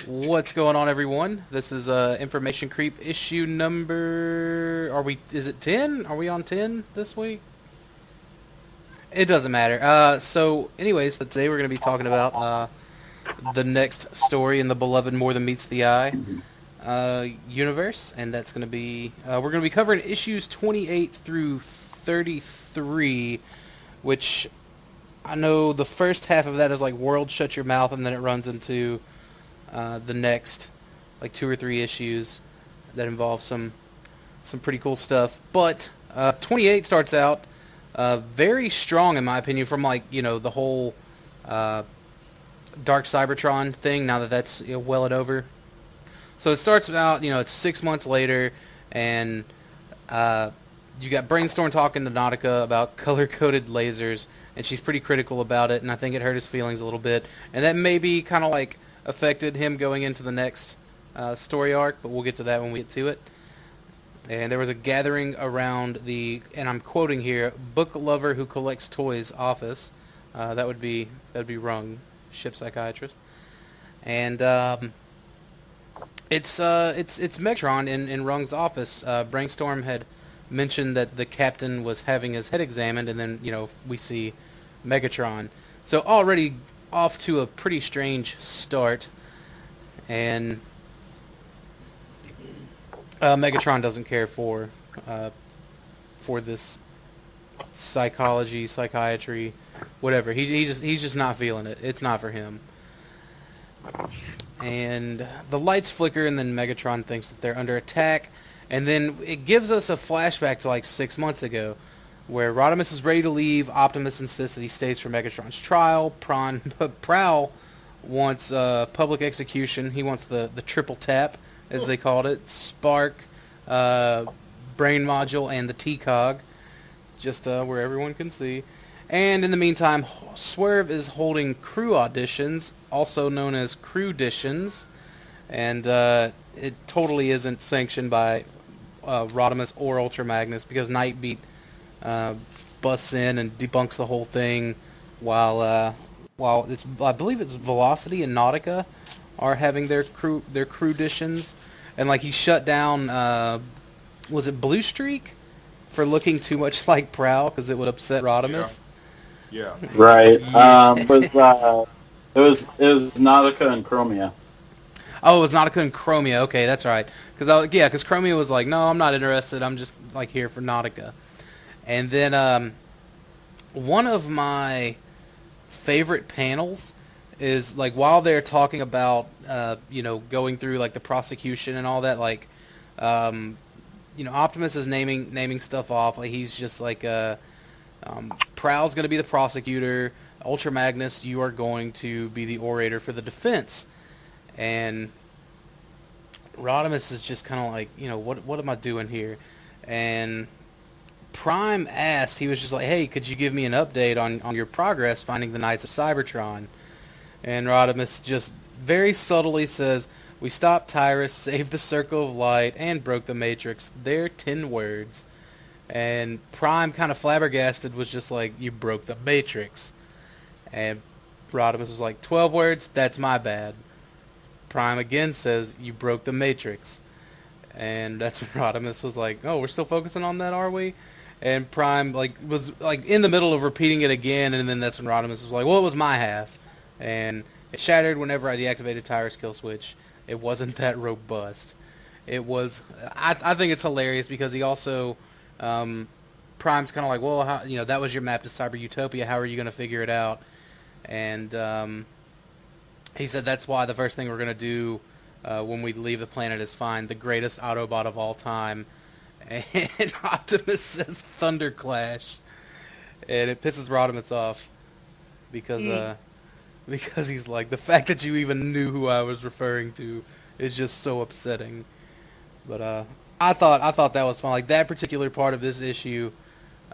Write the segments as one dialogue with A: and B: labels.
A: What's going on, everyone? This is Information Creep issue number... Is it 10? Are we on 10 this week? It doesn't matter. So, anyways, today we're going to be talking about the next story in the beloved More Than Meets the Eye universe, and that's going to be... we're going to be covering issues 28 through 33, which I know the first half of that is like World Shut Your Mouth, and then it runs into... the next, like 2 or 3 issues that involve some pretty cool stuff. But 28 starts out very strong, in my opinion, from the whole Dark Cybertron thing. Now that that's well and over, so it starts out. It's 6 months later, and you got Brainstorm talking to Nautica about color-coded lasers, and she's pretty critical about it. And I think it hurt his feelings a little bit, and that may be kind of like affected him going into the next story arc, but we'll get to that when we get to it. And there was a gathering around the, and I'm quoting here, book lover who collects toys office. That would be Rung, ship psychiatrist. And it's Megatron in Rung's office. Brainstorm had mentioned that the captain was having his head examined, and then we see Megatron. So already off to a pretty strange start, and Megatron doesn't care for this psychiatry, whatever. He's just not feeling it. It's not for him. And the lights flicker, and then Megatron thinks that they're under attack, and then it gives us a flashback to like 6 months ago, where Rodimus is ready to leave. Optimus insists that he stays for Megatron's trial. Prowl wants public execution. He wants the triple tap, as they called it. Spark, Brain Module, and the T-Cog, just where everyone can see. And in the meantime, Swerve is holding crew auditions, also known as crew-ditions, and it totally isn't sanctioned by Rodimus or Ultra Magnus, because Nightbeat busts in and debunks the whole thing, while I believe it's Velocity and Nautica are having their crew-ditions, and like he shut down was it Blue Streak for looking too much like Prowl because it would upset Rodimus.
B: Yeah.
C: Right. It was Nautica and Chromia.
A: Oh, it was Nautica and Chromia. Okay, that's right. Because Chromia was like, no, I'm not interested. I'm just like here for Nautica. And then one of my favorite panels is like while they're talking about going through like the prosecution and all that, like Optimus is naming stuff off. Like he's just like Prowl's going to be the prosecutor. Ultra Magnus, you are going to be the orator for the defense. And Rodimus is just kind of like, what am I doing here? And Prime asked, he was just like, hey, could you give me an update on your progress finding the Knights of Cybertron? And Rodimus just very subtly says, we stopped Tyrus, saved the Circle of Light, and broke the Matrix. They're 10 words. And Prime, kind of flabbergasted, was just like, you broke the Matrix. And Rodimus was like, 12 words? That's my bad. Prime again says, you broke the Matrix. And that's when Rodimus was like, oh, we're still focusing on that, are we? And Prime was in the middle of repeating it again, and then that's when Rodimus was like, well, it was my half. And it shattered whenever I deactivated Tyrus kill switch. It wasn't that robust. It was, I think it's hilarious because he also, Prime's kind of like, well, how, that was your map to Cyber Utopia. How are you going to figure it out? And he said that's why the first thing we're going to do when we leave the planet is find the greatest Autobot of all time. And Optimus says Thunderclash. And it pisses Rodimus off because he's like, the fact that you even knew who I was referring to is just so upsetting. But I thought that was fun. Like that particular part of this issue,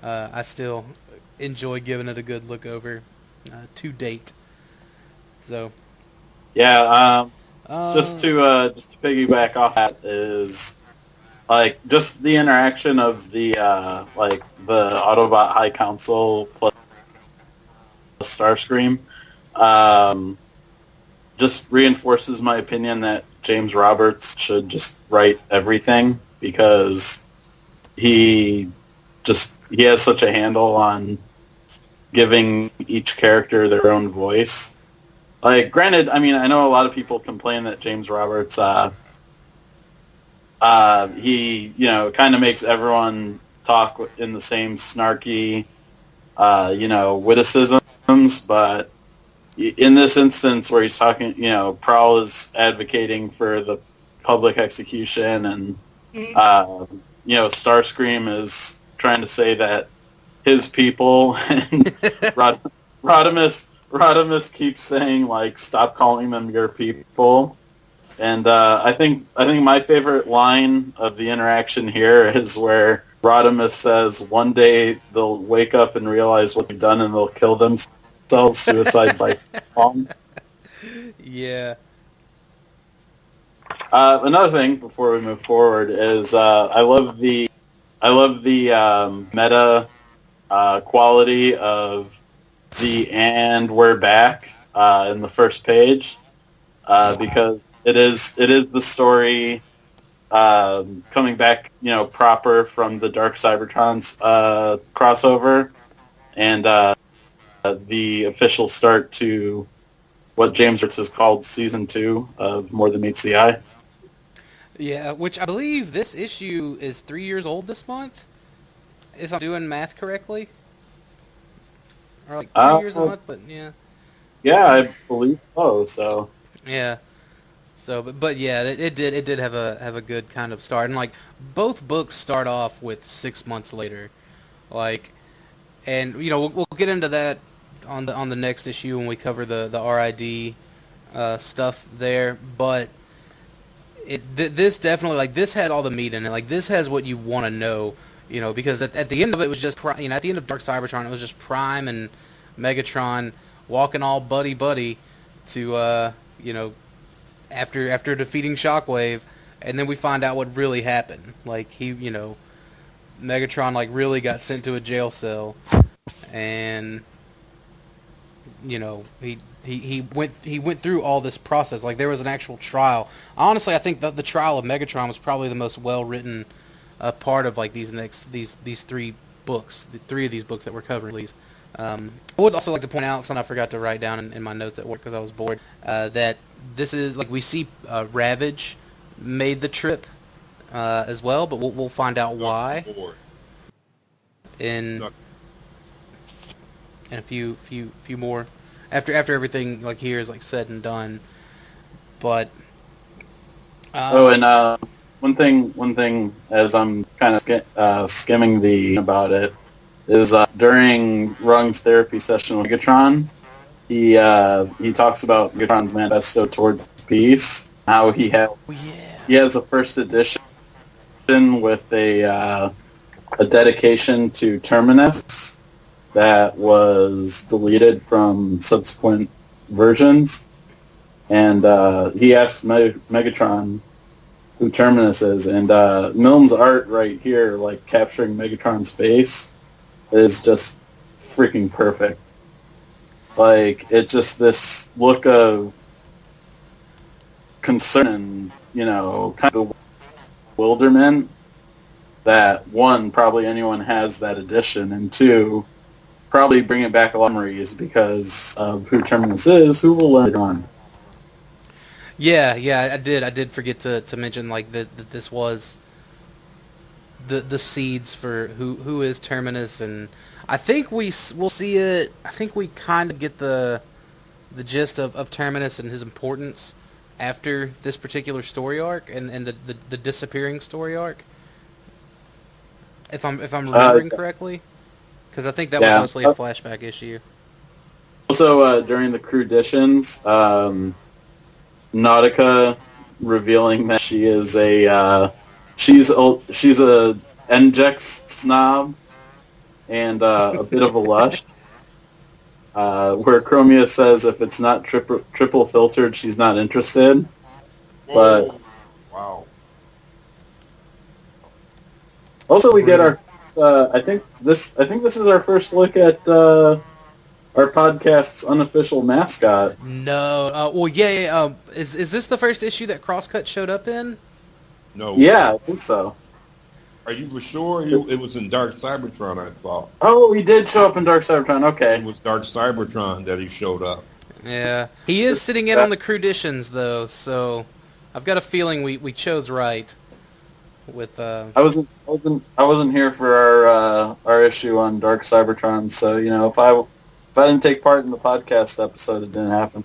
A: I still enjoy giving it a good look over to date. So
C: yeah, just to piggyback off that is like just the interaction of the the Autobot High Council plus Starscream. just reinforces my opinion that James Roberts should just write everything, because he has such a handle on giving each character their own voice. Like, granted, I mean, I know a lot of people complain that James Roberts, he, kind of makes everyone talk in the same snarky, witticisms, but in this instance where he's talking, Prowl is advocating for the public execution, and, Starscream is trying to say that his people, and Rodimus keeps saying, like, stop calling them your people. And I think my favorite line of the interaction here is where Rodimus says, "One day they'll wake up and realize what they've done, and they'll kill themselves, suicide by bomb."
A: Yeah.
C: Another thing before we move forward is I love the meta quality of the "and we're back" in the first page, because it is the story coming back, proper from the Dark Cybertron's crossover, and the official start to what James Ritz has called Season 2 of More Than Meets the Eye.
A: Yeah, which I believe this issue is 3 years old this month, if I'm doing math correctly. Or like 3 years a month, but yeah.
C: Yeah, I believe so.
A: Yeah. So, but yeah, it did have a good kind of start, and like both books start off with 6 months later, like, and we'll get into that on the next issue when we cover the RID stuff there, but this definitely, like, this had all the meat in it, like this has what you want to know, because at the end of it was just at the end of Dark Cybertron it was just Prime and Megatron walking all buddy to after defeating Shockwave, and then we find out what really happened. Like, Megatron, like, really got sent to a jail cell, and he went through all this process. Like, there was an actual trial. Honestly, I think the trial of Megatron was probably the most well written part of, like, these 3 books, the 3 of these books that we're covering, at least. I would also like to point out something I forgot to write down in my notes at work because I was bored, that this is, like, we see Ravage made the trip as well, but we'll find out why in a few more after everything, like, here is, like, said and done. But
C: one thing as I'm kind of skimming about it is during Rung's therapy session with Megatron, he talks about Megatron's manifesto towards peace, how he has a first edition with a dedication to Terminus that was deleted from subsequent versions, and he asked Megatron who Terminus is, and Milne's art right here, like, capturing Megatron's face, is just freaking perfect. Like, it's just this look of concern and, kind of bewilderment that, one, probably anyone has that edition, and two, probably bringing back a lot of memories because of who Terminus is, who will learn on.
A: Yeah, I did forget to mention, like, that this was the seeds for who is Terminus, and I think we'll see it. I think we kind of get the gist of Terminus and his importance after this particular story arc and the disappearing story arc. If I'm remembering correctly, because I think that was mostly a flashback issue.
C: Also, during the Cruditions, Nautica revealing that she is she's a NGEX snob and a bit of a lush. Where Chromia says if it's not triple filtered, she's not interested. But
B: wow.
C: Also, we get our. I think this is our first look at our podcast's unofficial mascot.
A: No. Well, yeah. Is this the first issue that Crosscut showed up in?
B: No.
C: Yeah, I think so.
B: Are you for sure? It was in Dark Cybertron, I thought.
C: Oh, he did show up in Dark Cybertron. Okay.
B: It was Dark Cybertron that he showed up.
A: Yeah. He is sitting in on the Cruditions, though, so I've got a feeling we chose right. With
C: I wasn't here for our issue on Dark Cybertron, so if I didn't take part in the podcast episode, it didn't happen.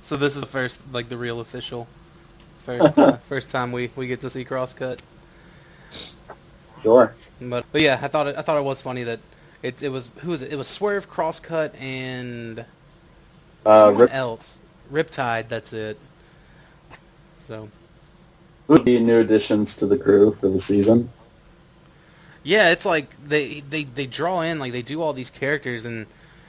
A: So this is the first, like, the real official first time we get to see Crosscut.
C: Sure.
A: But yeah, I thought it was funny that it was, who was it? It was Swerve, Crosscut, and someone else. Riptide. That's it. So.
C: Who would be new additions to the crew for the season?
A: Yeah, it's like they draw in, like, they do all these characters, and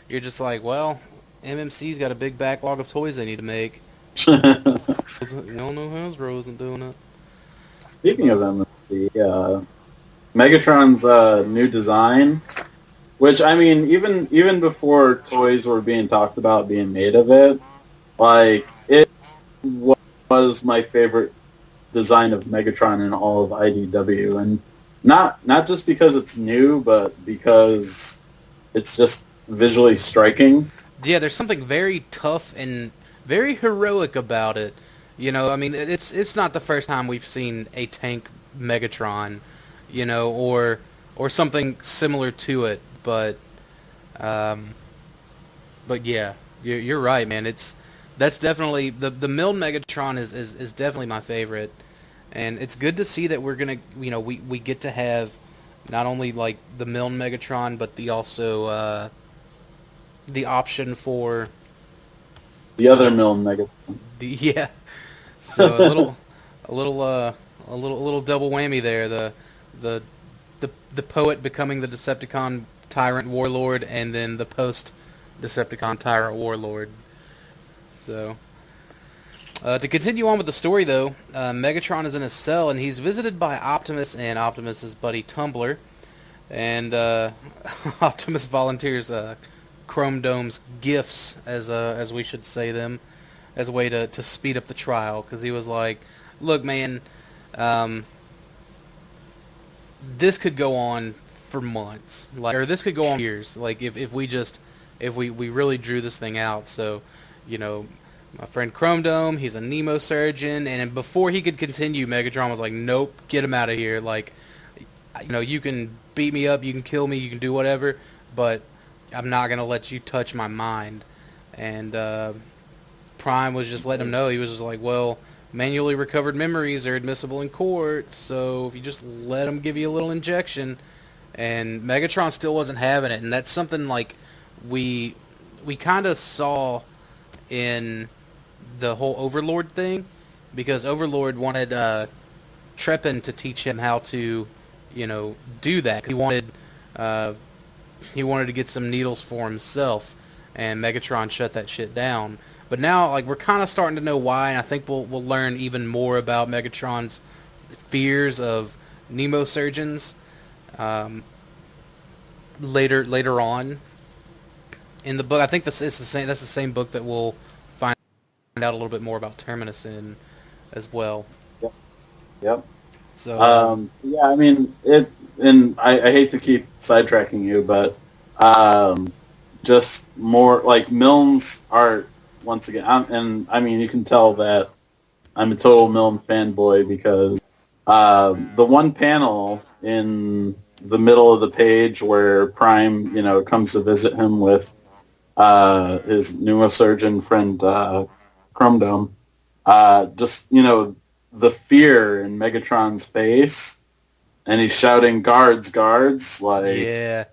A: you're just like, well, MMC's got a big backlog of toys they need to make. You don't know Hasbro isn't doing it.
C: Speaking of MMC, Megatron's new design, which, I mean, even before toys were being talked about being made of it, like, it was my favorite design of Megatron in all of IDW, and not just because it's new, but because it's just visually striking.
A: Yeah, there's something very tough and very heroic about it. I mean, it's not the first time we've seen a tank Megatron, or something similar to it, but yeah, you're right, man. That's definitely the milled Megatron is definitely my favorite, and it's good to see that we're gonna we get to have not only like the milled Megatron, but the also the option for
C: the other milled Megatron.
A: Yeah, so a little double whammy there. The poet becoming the Decepticon Tyrant Warlord, and then the post Decepticon Tyrant Warlord. So, to continue on with the story, though, Megatron is in a cell, and he's visited by Optimus and Optimus's buddy Tumbler. And Optimus volunteers Chrome Dome's gifts, as we should say them, as a way to speed up the trial. Because he was like, look, man, this could go on for months, or this could go on years. Like, if we really drew this thing out. So, my friend Chrome Dome, he's a Nemo surgeon, and before he could continue, Megatron was like, nope, get him out of here. Like, you can beat me up, you can kill me, you can do whatever, but I'm not going to let you touch my mind. And Prime was just letting him know. He was just like, well, manually recovered memories are admissible in court, so if you just let him give you a little injection. And Megatron still wasn't having it, and that's something like we kind of saw in the whole Overlord thing, because Overlord wanted Treppen to teach him how to, do that. He wanted to get some needles for himself, and Megatron shut that shit down. But now, like, we're kind of starting to know why, and I think we'll learn even more about Megatron's fears of Nemo surgeons later on in the book. I think that's the same book that we'll find out a little bit more about Terminus in as well.
C: Yep.
A: So
C: yeah, I mean it, and I hate to keep sidetracking you, but just more like Milne's art once again. And I mean, you can tell that I'm a total Milne fanboy because the one panel in the middle of the page where Prime, comes to visit him with his neurosurgeon friend Chrome Dome, just the fear in Megatron's face, and he's shouting "Guards, guards!" Like,
A: yeah.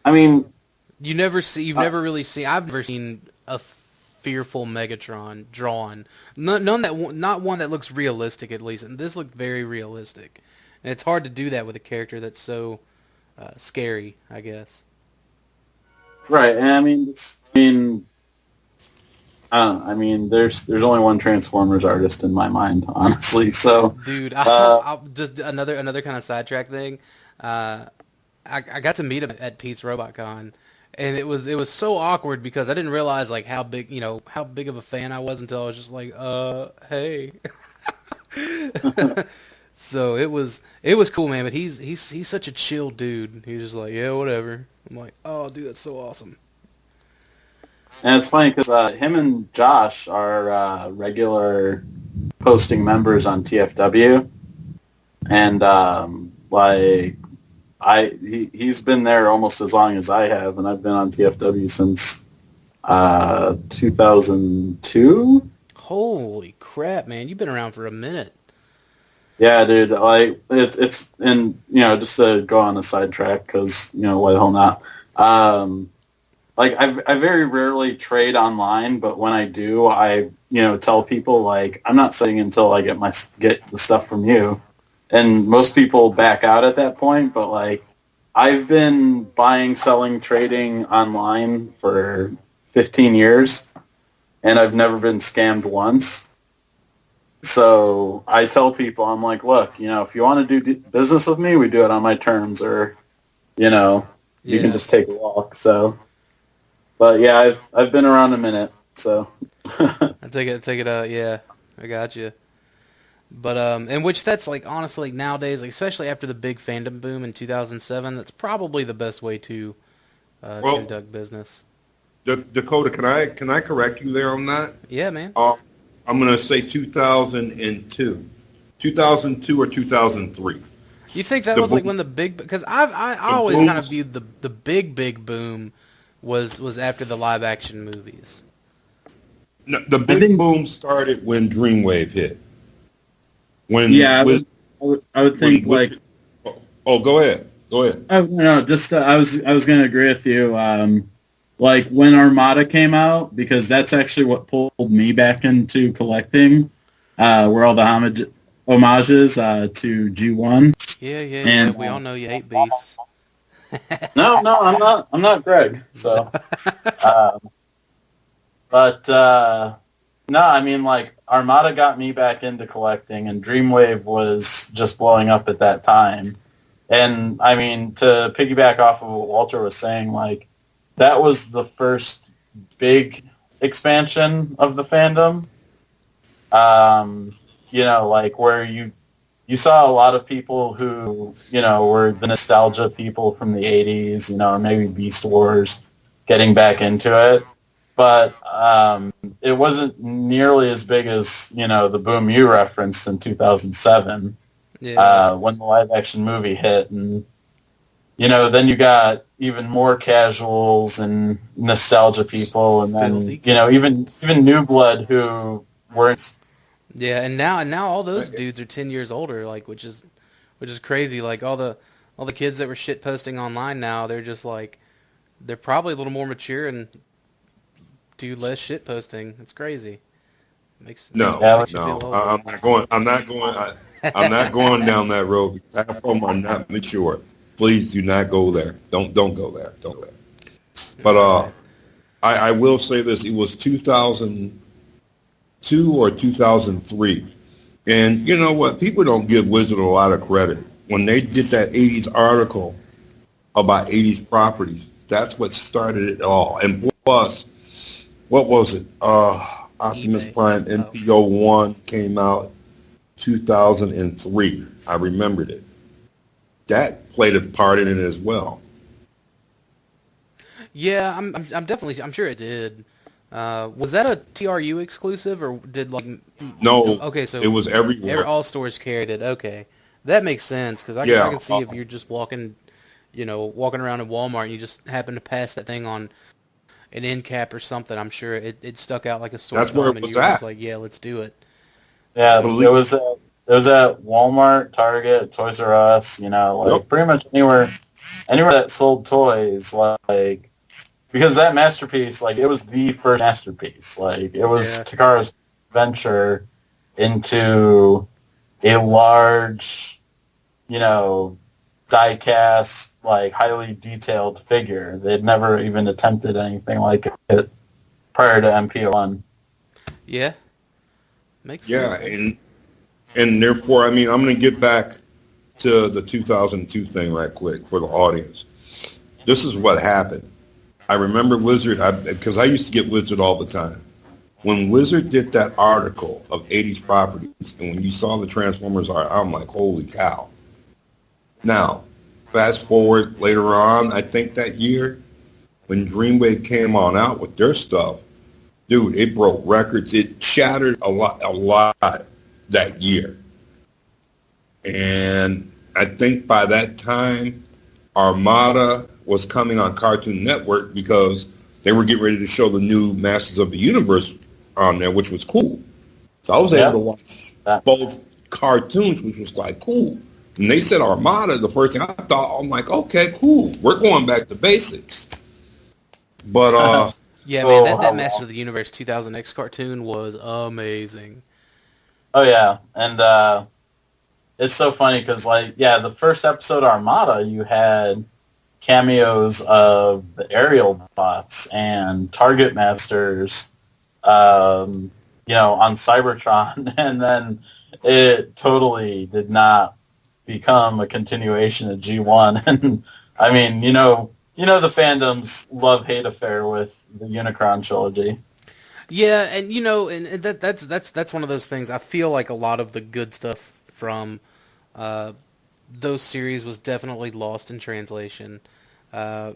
C: I mean,
A: I've never seen a fearful Megatron drawn. Not one that looks realistic, at least. And this looked very realistic. And it's hard to do that with a character that's so scary, I guess.
C: Right, and I mean, there's only one Transformers artist in my mind, honestly. So,
A: dude, I'll just another kind of sidetrack thing. I got to meet him at Pete's Robot Con, And it was so awkward because I didn't realize like how big of a fan I was until I was just like, hey. So it was cool, man. But he's such a chill dude. He's just like, yeah, whatever. I'm like, oh, dude, that's so awesome.
C: And it's funny because him and Josh are regular posting members on TFW, and he's been there almost as long as I have, and I've been on TFW since 2002.
A: Holy crap, man! You've been around for a minute.
C: Yeah, dude. Like it's and just to go on a sidetrack because why the hell not? Like I very rarely trade online, but when I do, I tell people like I'm not selling until I get the stuff from you, and most people back out at that point. But like I've been buying, selling, trading online for 15 years, and I've never been scammed once. So I tell people, I'm like, look, if you want to do business with me, we do it on my terms, or you can just take a walk. So. But yeah, I've been around a minute, so.
A: I take it. Yeah, I got you. But in which that's like honestly nowadays, like, especially after the big fandom boom in 2007, that's probably the best way to conduct business.
B: Dakota, can I correct you there on that?
A: Yeah, man.
B: I'm gonna say 2002 or 2003.
A: You think that was like when the big? Because I always kind of viewed the big boom was after the live action movies.
B: No, the big boom started when Dreamwave hit.
C: I would think like.
B: Oh, go ahead.
C: Oh no, just I was going to agree with you. Like when Armada came out, because that's actually what pulled me back into collecting. Were all the homages to G1.
A: Yeah.
C: And
A: we all know you hate Beast.
C: No, I'm not Greg. So, no, I mean, like, Armada got me back into collecting, and Dreamwave was just blowing up at that time. And, I mean, to piggyback off of what Walter was saying, like, that was the first big expansion of the fandom. Like, where you saw a lot of people who, were the nostalgia people from the 80s, or maybe Beast Wars, getting back into it. But it wasn't nearly as big as, the boom you referenced in 2007, when the live-action movie hit. And, then you got even more casuals and nostalgia people, and then, even New Blood who weren't...
A: Yeah, and now all those dudes are 10 years older, like which is crazy. Like all the kids that were shit posting online now, they're just like they're probably a little more mature and do less shit posting. It's crazy. I'm not going down that road. Half of them are not mature. Please do not go there. Don't go there. Don't go there.
B: But I will say this: it was 2002 or 2003, and you know what? People don't give Wizard a lot of credit when they did that 80s article about 80s properties. That's what started it all. And plus, what was it? Optimus Prime NPO1 came out 2003. I remembered it. That played a part in it as well.
A: Yeah, I'm sure it did. Was that a TRU exclusive, or did like?
B: No.
A: Okay, so
B: it was everywhere.
A: All stores carried it. Okay, that makes sense because I can see if you're just walking around in Walmart and you just happen to pass that thing on an end cap or something. I'm sure it stuck out like a sore
B: thumb. That's where it was
A: and you were
B: at.
A: just like, yeah, let's do it.
C: Yeah, it was at Walmart, Target, Toys R Us. Pretty much anywhere that sold toys, like. Because that masterpiece, like, it was the first masterpiece. Like, it was Takara's venture into a large, die-cast, like, highly detailed figure. They'd never even attempted anything like it prior to MP1.
A: Yeah. Makes sense.
B: Yeah, and therefore, I mean, I'm going to get back to the 2002 thing right quick for the audience. This is what happened. I remember Wizard, because I used to get Wizard all the time. When Wizard did that article of 80s properties, and when you saw the Transformers art, I'm like, holy cow. Now, fast forward later on, I think that year, when Dreamwave came on out with their stuff, dude, it broke records. It shattered a lot that year. And I think by that time, Armada was coming on Cartoon Network because they were getting ready to show the new Masters of the Universe on there, which was cool. So I was able to watch both cartoons, which was like cool. And they said Armada, the first thing I thought, I'm like, okay, cool. We're going back to basics. But,
A: yeah, man, that Masters of the Universe 2000X cartoon was amazing.
C: Oh, yeah. And it's so funny because, like, yeah, the first episode of Armada, you had cameos of the aerial bots and Target Masters, on Cybertron, and then it totally did not become a continuation of G1. And I mean, the fandom's love-hate affair with the Unicron trilogy.
A: Yeah, and that's one of those things. I feel like a lot of the good stuff from those series was definitely lost in translation. I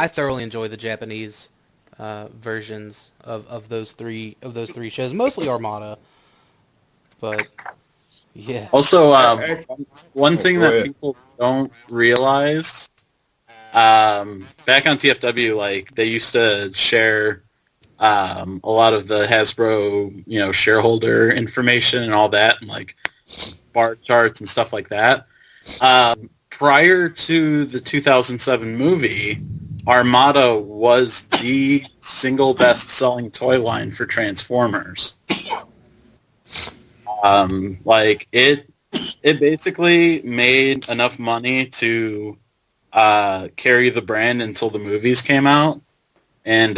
A: thoroughly enjoy the Japanese versions of those three shows, mostly Armada. But yeah.
C: Also, one thing that people don't realize, back on TFW, like they used to share a lot of the Hasbro, shareholder information and all that, and like bar charts and stuff like that. Prior to the 2007 movie, Armada was the single best-selling toy line for Transformers. It basically made enough money to carry the brand until the movies came out, and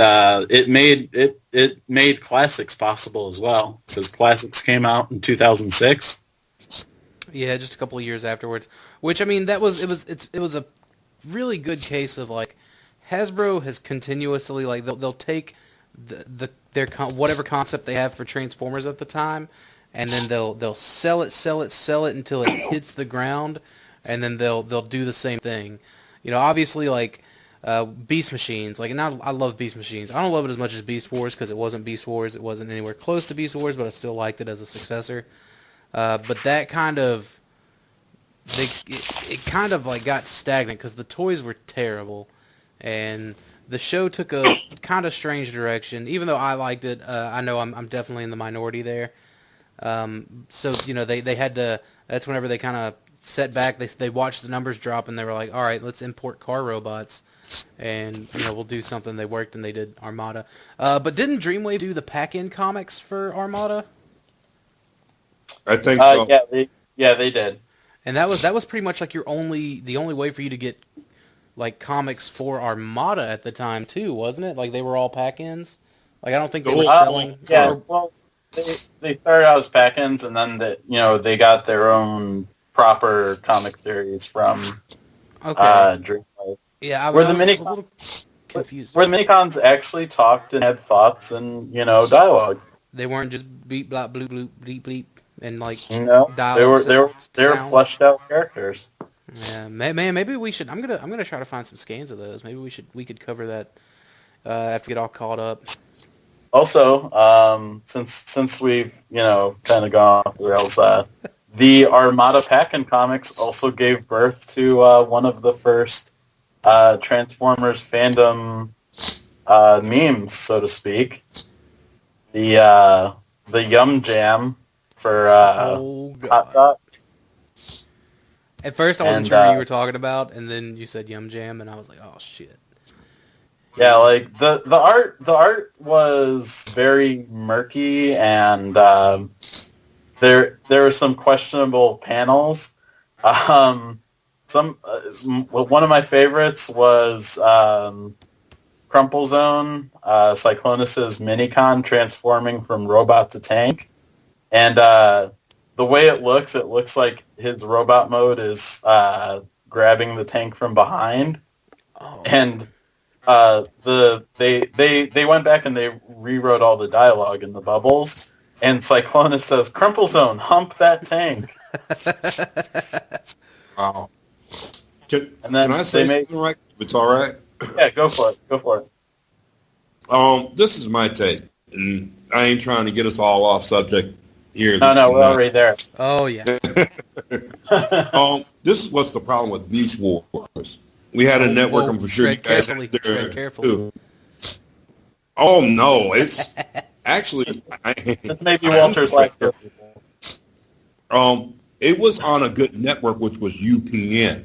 C: it made Classics possible as well, because Classics came out in 2006.
A: Yeah, just a couple of years afterwards. Which, I mean, it was a really good case of, like, Hasbro has continuously, like, they'll take their whatever concept they have for Transformers at the time, and then they'll sell it until it hits the ground, and then they'll do the same thing. Obviously, like, Beast Machines, like, and I love Beast Machines. I don't love it as much as Beast Wars because it wasn't Beast Wars. It wasn't anywhere close to Beast Wars, but I still liked it as a successor. But that kind of, it kind of like got stagnant because the toys were terrible, and the show took a kind of strange direction. Even though I liked it, I know I'm definitely in the minority there. So they had to. That's whenever they kind of set back. They watched the numbers drop, and they were like, all right, let's import car robots, and we'll do something. They worked, and they did Armada. But didn't Dreamwave do the pack-in comics for Armada?
B: I think so.
C: Yeah, they did.
A: And that was pretty much like the only way for you to get like comics for Armada at the time too, wasn't it? Like they were all pack-ins. Like I don't think they were selling.
C: Yeah, well, they started out as pack-ins, and then they got their own proper comic series from Dreamwave.
A: Yeah, I was a little confused.
C: Where the minicons actually talked and had thoughts and dialogue.
A: They weren't just beep blop bloop bloop bleep bleep and like
C: dialogue. They were fleshed out characters.
A: Yeah, man. Maybe we should. I'm gonna try to find some scans of those. Maybe we could cover that after we get all caught up.
C: Also, since we've kind of gone off the rails, the Armada Pack-In comics also gave birth to one of the first Transformers fandom memes, so to speak. The Yum Jam for Hot Dot.
A: At first, I wasn't sure what you were talking about, and then you said Yum Jam, and I was like, "Oh shit!"
C: Yeah, like the art was very murky, and there were some questionable panels. One of my favorites was Crumple Zone, Cyclonus's Minicon transforming from robot to tank, and the way it looks like his robot mode is grabbing the tank from behind, and They went back and they rewrote all the dialogue in the bubbles, and Cyclonus says, "Crumple Zone, hump that tank."
B: Wow.
C: And then
B: Can I say something right? If it's all right.
C: Yeah, go for it. Go for it.
B: This is my take, and I ain't trying to get us all off subject here.
C: No, we're already there.
A: Oh yeah.
B: This is what's the problem with Beast Wars. We had a network, I'm for sure you guys had there
A: tread carefully.
B: too. Oh no, it's actually
C: That's maybe Walter's like.
B: it was on a good network, which was UPN.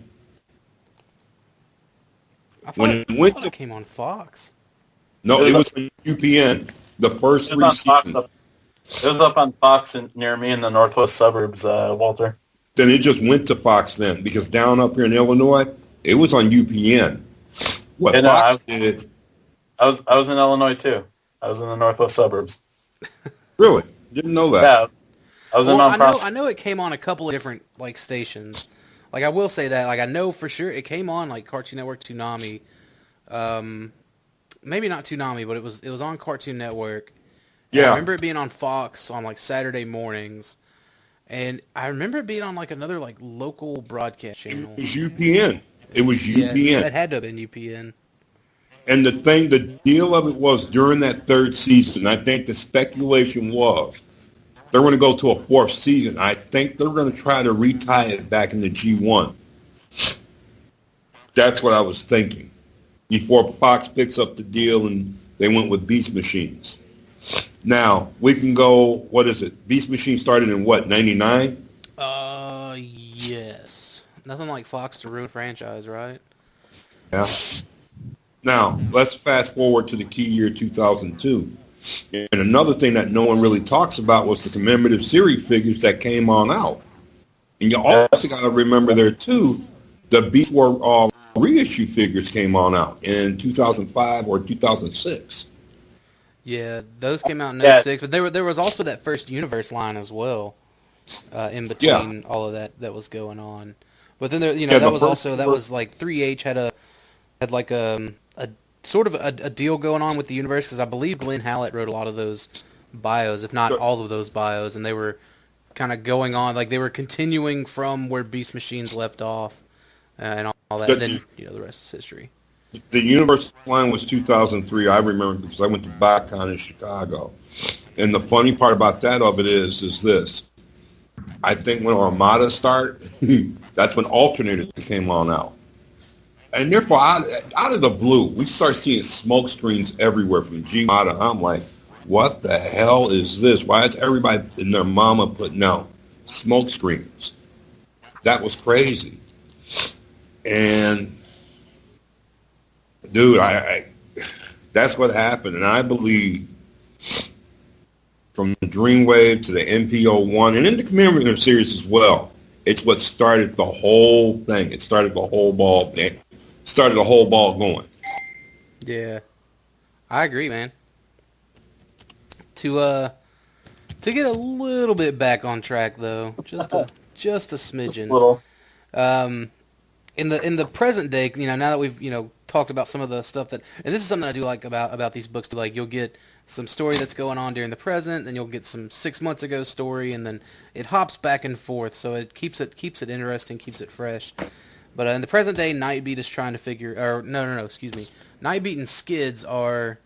A: I thought it came on Fox.
B: No, it was on UPN. The first 3 seasons.
C: It was up on Fox near me in the northwest suburbs, Walter.
B: Then it just went to Fox then, because down up here in Illinois, it was on UPN. What Fox did...
C: I was in Illinois, too. I was in the northwest suburbs.
B: Really? Didn't know that.
C: Yeah. I was in Mount
A: I know it came on a couple of different, like, stations. Like, I will say that. Like, I know for sure it came on, like, Cartoon Network Toonami. Maybe not Toonami, but it was on Cartoon Network.
B: Yeah.
A: I remember it being on Fox on, like, Saturday mornings. And I remember it being on, like, another, like, local broadcast channel.
B: It was UPN. It was UPN.
A: Yeah, it had to have been UPN.
B: And the deal of it was during that 3rd season, I think the speculation was they're going to go to a 4th season. I think they're going to try to retie it back into G1. That's what I was thinking. Before Fox picks up the deal and they went with Beast Machines. Now, we can go, what is it? Beast Machine started in what, 99?
A: Yes. Nothing like Fox to ruin franchise, right?
B: Yeah. Now, let's fast forward to the key year 2002. And another thing that no one really talks about was the commemorative series figures that came on out. And you also got to remember there, too, the Beast War reissue figures came on out in 2005 or 2006.
A: Yeah, those came out in 06, but there was also that first Universe line as well, in between all of that was going on. But then there, that was like 3H had like a sort of a deal going on with the Universe, because I believe Glenn Hallett wrote a lot of those bios, if not all of those bios, and they were kind of going on, like they were continuing from where Beast Machines left off, and all that. And then the rest is history.
B: The Universe line was 2003. I remember because I went to BotCon in Chicago. And the funny part about that of it is this. I think when Armada started, that's when alternators came on out. And therefore, out of the blue, we start seeing smoke screens everywhere from G-Mata. I'm like, what the hell is this? Why is everybody and their mama putting out smoke screens? That was crazy. And... dude, I that's what happened, and I believe from the Dreamwave to the NPO1 and in the commemorative series as well, it's what started the whole thing. It started the whole ball. Started the whole ball going.
A: Yeah, I agree, man. To get a little bit back on track though, just a smidgen.
C: Little.
A: In the present day, now that we've talked about some of the stuff that, and this is something I do like about these books too. Like you'll get some story that's going on during the present, then you'll get some 6 months ago story, and then it hops back and forth, so it keeps it interesting, keeps it fresh. But in the present day, Nightbeat is trying to figure, or no, excuse me, Nightbeat and Skids are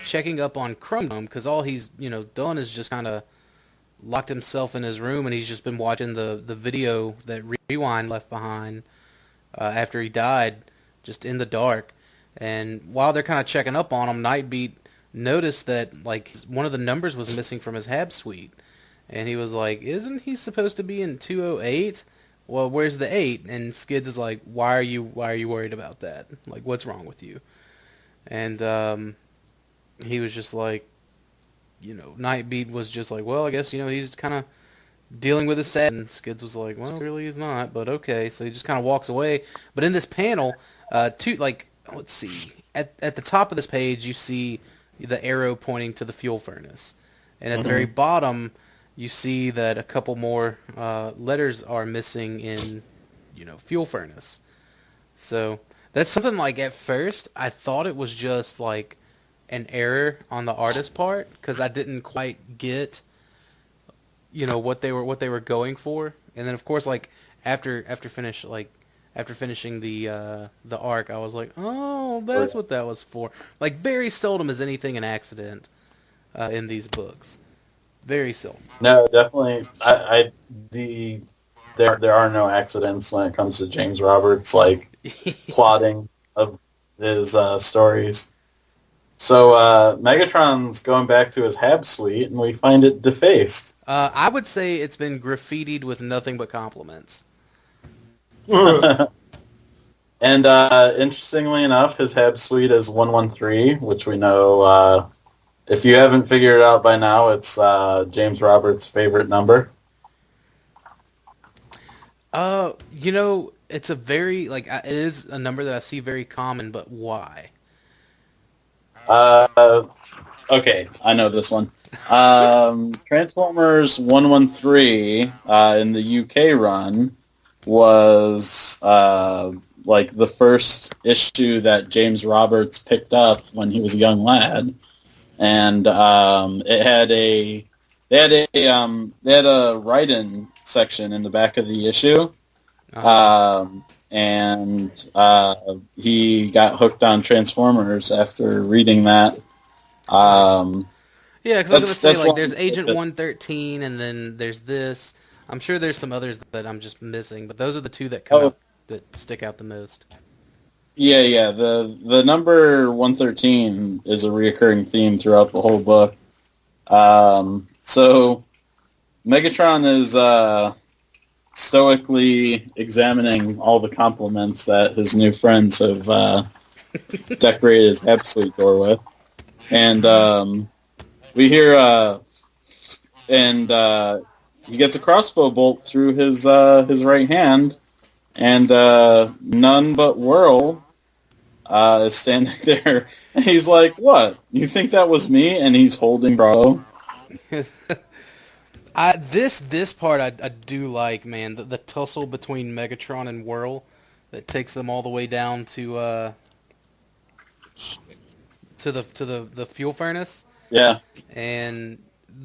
A: checking up on Chrome because all he's done is just kind of locked himself in his room, and he's just been watching the video that Rewind left behind after he died, just in the dark. And while they're kind of checking up on him, Nightbeat noticed that like one of the numbers was missing from his Hab suite, and he was like, "Isn't he supposed to be in 208? Well, where's the 8?" And Skids is like, "Why are you worried about that? Like, what's wrong with you?" And he was just like, Nightbeat was just like, "Well, I guess he's kind of dealing with his sad." And Skids was like, "Well, really he's not, but okay." So he just kind of walks away. But in this panel, let's see, at the top of this page you see the arrow pointing to the fuel furnace, and at the very bottom you see that a couple more letters are missing in fuel furnace. So That's something like at first I thought it was just like an error on the artist's part because I didn't quite get what they were going for, and then of course like after finishing the arc, I was like, oh, that's what that was for. Like very seldom is anything an accident in these books. Very seldom.
C: No, definitely. There are no accidents when it comes to James Roberts like plotting of his stories. So Megatron's going back to his Hab suite, and we find it defaced.
A: I would say it's been graffitied with nothing but compliments.
C: And interestingly enough, his Hab suite is 113, which we know, if you haven't figured it out by now, it's James Roberts' favorite number.
A: It's a very, it is a number that I see very common, but why?
C: Okay, I know this one. Transformers 113 in the UK run was the first issue that James Roberts picked up when he was a young lad, and they had a write-in section in the back of the issue. And he got hooked on Transformers after reading that.
A: Yeah, because I was going to say, there's Agent 113, and then there's this. I'm sure there's some others that I'm just missing, but those are the two that that stick out the most.
C: Yeah. The number 113 is a reoccurring theme throughout the whole book. So Megatron is stoically examining all the compliments that his new friends have decorated his absolute door with. And we hear, he gets a crossbow bolt through his right hand, and none but Whirl is standing there. And he's like, "What? You think that was me?" And he's holding Bravo.
A: This part I do like, man. The tussle between Megatron and Whirl that takes them all the way down to the fuel furnace.
C: Yeah.
A: And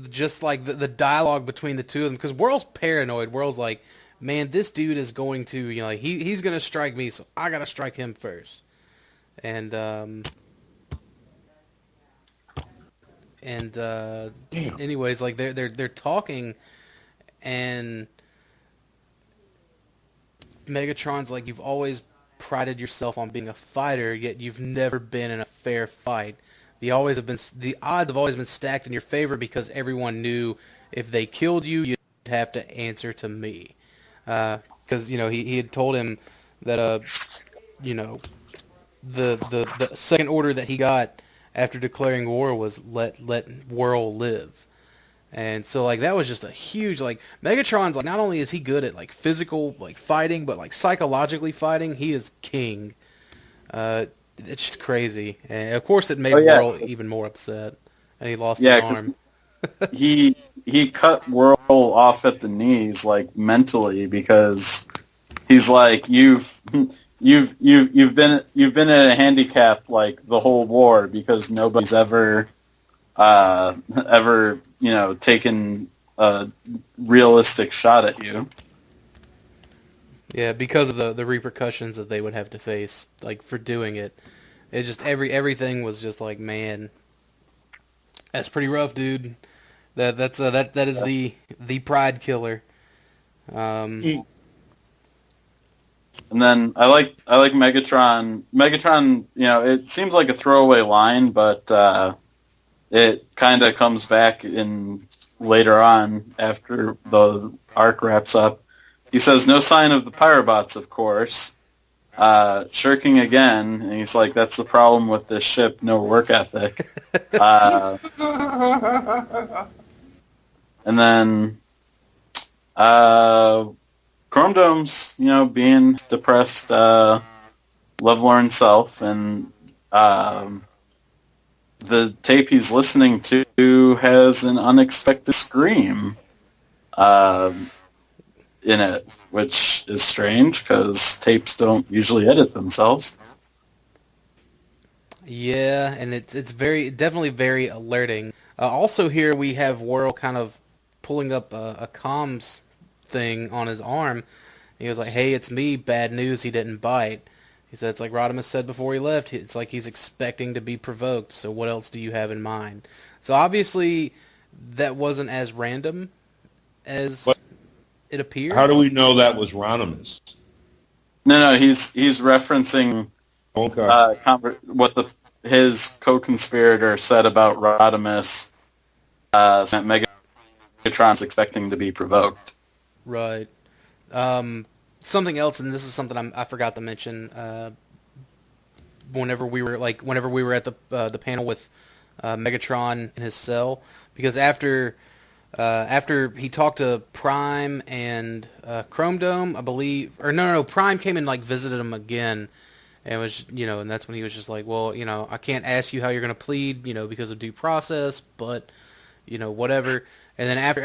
A: just like the dialogue between the two of them, because Whirl's paranoid. Whirl's like, man, this dude is going to, he's going to strike me, so I got to strike him first. And anyways, like they're talking, and Megatron's like, you've always prided yourself on being a fighter, yet you've never been in a fair fight. The odds have always been stacked in your favor because everyone knew if they killed you, you'd have to answer to me. Because he had told him that the second order that he got after declaring war was let Whirl live. And so that was just a huge Megatron's not only is he good at physical fighting, but psychologically fighting, he is king. It's just crazy, and of course it made Whirl even more upset, and he lost his arm.
C: he cut Whirl off at the knees mentally, because he's like, you've been at a handicap the whole war, because nobody's ever taken a realistic shot at you.
A: Yeah, because of the repercussions that they would have to face, for doing it. It just everything was just man, that's pretty rough, dude. That is the pride killer.
C: And then I like Megatron. Megatron, it seems like a throwaway line, but it kind of comes back in later on after the arc wraps up. He says, "No sign of the Pyrobots, of course." Shirking again, and he's like, "That's the problem with this ship, no work ethic." And then Chrome Dome's, being depressed, lovelorn self, and the tape he's listening to has an unexpected scream in it, which is strange because tapes don't usually edit themselves.
A: Yeah, and it's definitely very alerting. Also, here we have Worrell kind of pulling up a comms thing on his arm. He was like, "Hey, it's me. Bad news. He didn't bite." He said, "It's like Rodimus said before he left. It's like he's expecting to be provoked. So what else do you have in mind?" So obviously, that wasn't as random as
B: But
A: it appeared.
B: how do we know that was Ronimus?
C: No, he's referencing
B: Okay.
C: what his co-conspirator said about Rodimus. That Megatron's expecting to be provoked.
A: Right. Something else, and this is something I forgot to mention. Whenever we were at the panel with Megatron in his cell, because after he talked to Prime and Chrome Dome, I believe, or no, Prime came and like visited him again, and was and that's when he was just like, well, I can't ask you how you're going to plead, because of due process, but whatever. And then after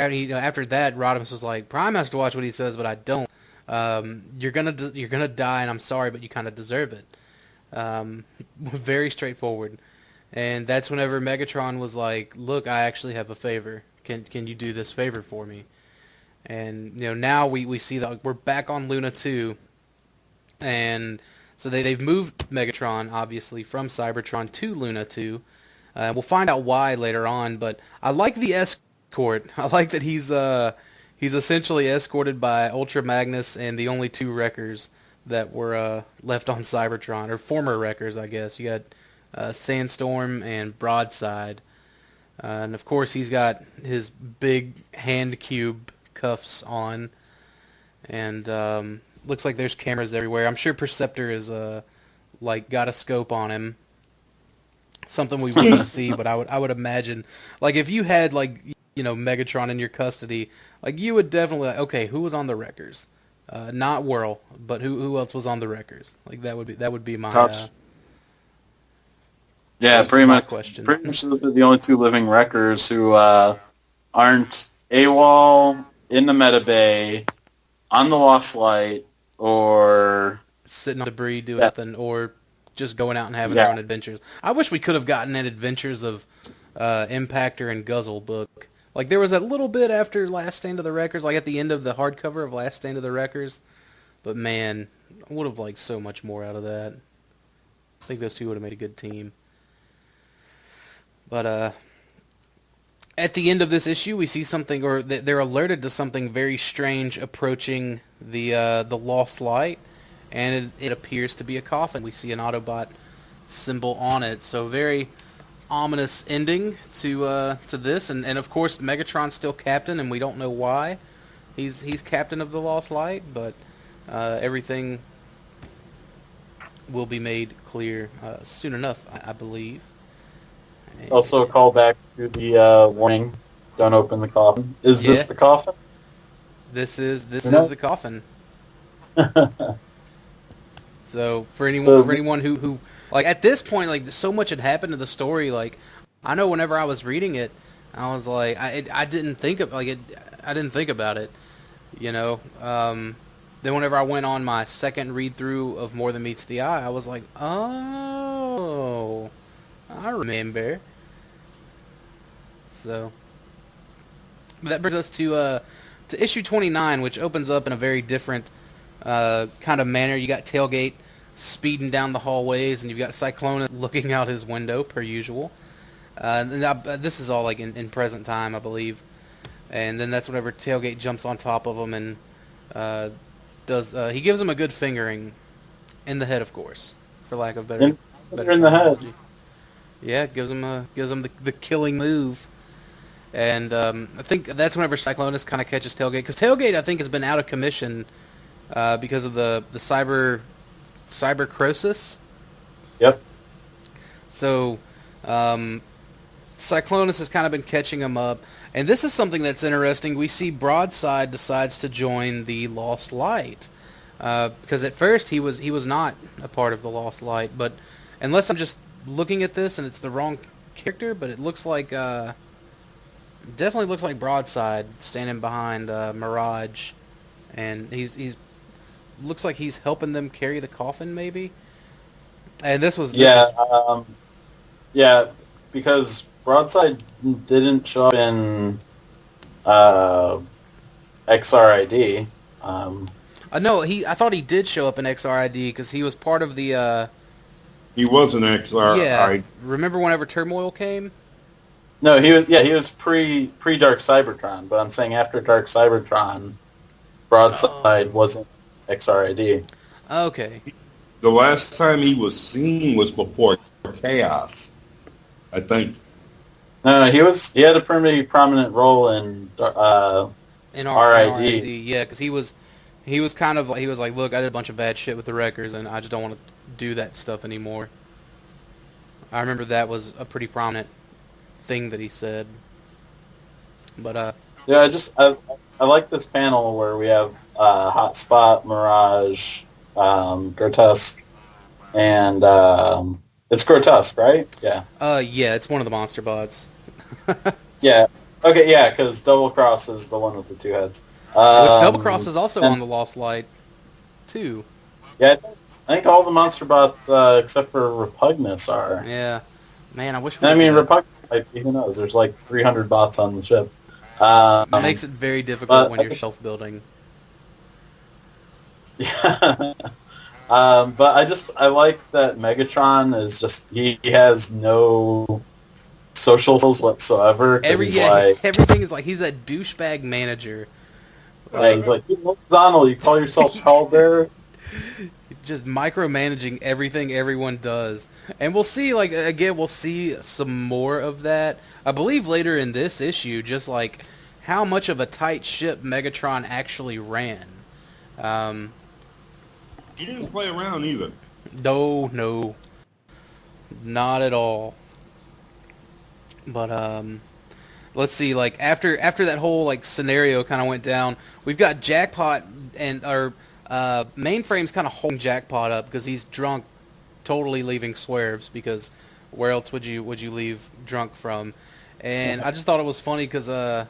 A: that, Rodimus was like, Prime has to watch what he says, but I don't. You're gonna die, and I'm sorry, but you kind of deserve it. Very straightforward. And that's whenever Megatron was like, "Look, I actually have a favor. Can you do this favor for me?" And now we see that we're back on Luna 2, and so they've moved Megatron obviously from Cybertron to Luna 2. We'll find out why later on, but I like the escort. I like that he's essentially escorted by Ultra Magnus and the only two wreckers that were left on Cybertron, or former wreckers, I guess. You got Sandstorm and Broadside. And of course he's got his big hand cube cuffs on. And looks like there's cameras everywhere. I'm sure Perceptor is got a scope on him. Something we wouldn't see, but I would imagine, like, if you had Megatron in your custody, like, you would definitely, okay, who was on the wreckers? Not Whirl, but who else was on the wreckers? Like, that would be my
C: yeah, pretty much
A: question.
C: Pretty much those are the only two living wreckers who aren't AWOL, in the Metabay, on the Lost Light, or
A: sitting on debris doing nothing, or just going out and having their own adventures. I wish we could have gotten an Adventures of Impactor and Guzzle book. Like, there was that little bit after Last Stand of the Wreckers, like at the end of the hardcover of Last Stand of the Wreckers. But man, I would have liked so much more out of that. I think those two would have made a good team. But at the end of this issue, we see something, or they're alerted to something very strange approaching the Lost Light, and it appears to be a coffin. We see an Autobot symbol on it, so very ominous ending to this, and of course Megatron's still captain, and we don't know why he's captain of the Lost Light, but everything will be made clear soon enough, I believe.
C: Also a callback to the warning, don't open the coffin. Is this the coffin?
A: This is the coffin. So for anyone who like, at this point, like, so much had happened to the story. Like, I know whenever I was reading it, I was like, I didn't think of I didn't think about it, Then whenever I went on my second read through of More Than Meets the Eye, I was like, oh, I remember. So that brings us to issue 29, which opens up in a very different kind of manner. You got Tailgate speeding down the hallways, and you've got Cyclonus looking out his window, per usual. This is all like in present time, I believe. And then that's whenever Tailgate jumps on top of him and he gives him a good fingering in the head, of course, for lack of better
C: in the head.
A: Yeah, gives him the killing move. And I think that's whenever Cyclonus kind of catches Tailgate, because Tailgate, I think, has been out of commission because of the cybercrosis.
C: Yep.
A: So Cyclonus has kind of been catching him up, and this is something that's interesting. We see Broadside decides to join the Lost Light, because at first he was not a part of the Lost Light, but unless I'm just looking at this and it's the wrong character, but it looks like definitely looks like Broadside standing behind Mirage, and he's looks like he's helping them carry the coffin, maybe. And this was
C: Yeah, because Broadside didn't show up in XRID.
A: No, I thought he did show up in XRID because he was part of the.
B: He was an XR.
A: Yeah, remember whenever Turmoil came?
C: No, he was. Yeah, he was pre Dark Cybertron. But I'm saying after Dark Cybertron, Broadside wasn't XRID.
A: Okay.
B: The last time he was seen was before Chaos, I think.
C: No, he was. He had a pretty prominent role in RID.
A: Yeah, because he was kind of, he was like, look, I did a bunch of bad shit with the Wreckers, and I just don't want to do that stuff anymore. I remember that was a pretty prominent thing that he said. But
C: yeah, I like this panel where we have Hotspot, Mirage, Grotesque, and it's Grotesque, right? Yeah.
A: yeah, it's one of the monster bots.
C: Yeah. Okay, yeah, because Double Cross is the one with the two heads.
A: Which Double Cross is also on the Lost Light, too.
C: Yeah, I think all the monster bots, except for Repugnus, are.
A: Yeah. Man, I wish
C: I mean, Repugnus, who knows? There's like 300 bots on the ship.
A: It makes it very difficult when you're self-building.
C: Yeah. But I like that Megatron is just, he has no social skills whatsoever.
A: Everything is like, he's that douchebag manager.
C: He's like, Donald, you call yourself Pallbearer?
A: Just micromanaging everything everyone does. And we'll see, like, again, we'll see some more of that. I believe later in this issue, just like how much of a tight ship Megatron actually ran.
B: He didn't play around either.
A: No. Not at all. But, let's see, like, after that whole, like, scenario kind of went down, we've got Jackpot and our Mainframe's kind of holding Jackpot up because he's drunk, totally leaving Swerves, because where else would you leave drunk from? And I just thought it was funny because the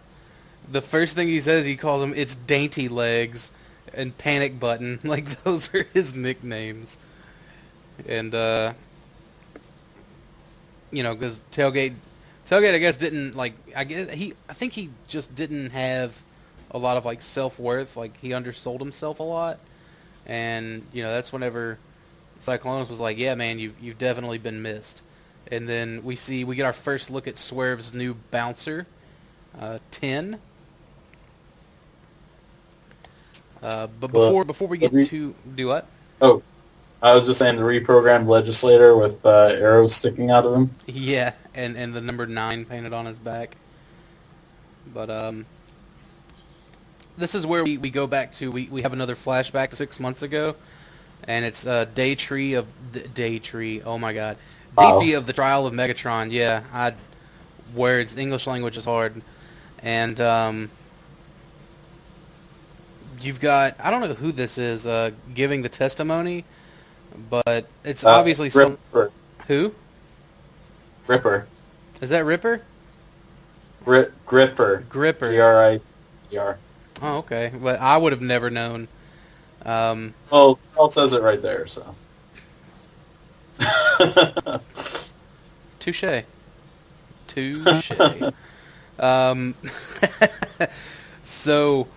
A: first thing he says, he calls him, it's Dainty Legs and Panic Button. Like, those are his nicknames. And, you know, because Tailgate, I guess, didn't, like, I think he just didn't have a lot of, like, self-worth. Like, he undersold himself a lot. And, you know, that's whenever Cyclonus was like, yeah, man, you've definitely been missed. And then we get our first look at Swerve's new bouncer, 10. But before we get to... Do what?
C: Oh, I was just saying the reprogrammed legislator with arrows sticking out of him.
A: Yeah, and the number 9 painted on his back. But, this is where we go back to, we have another flashback to 6 months ago, and it's Day-Tree, oh my god. Deefy of the Trial of Megatron, yeah, words, the English language is hard. And, you've got, I don't know who this is, giving the testimony, but it's obviously
C: Ripper.
A: Who?
C: Ripper.
A: Is that Ripper?
C: Gripper. Gripper.
A: Oh, okay. But I would have never known.
C: Well, it says it right there, so.
A: Touche. So,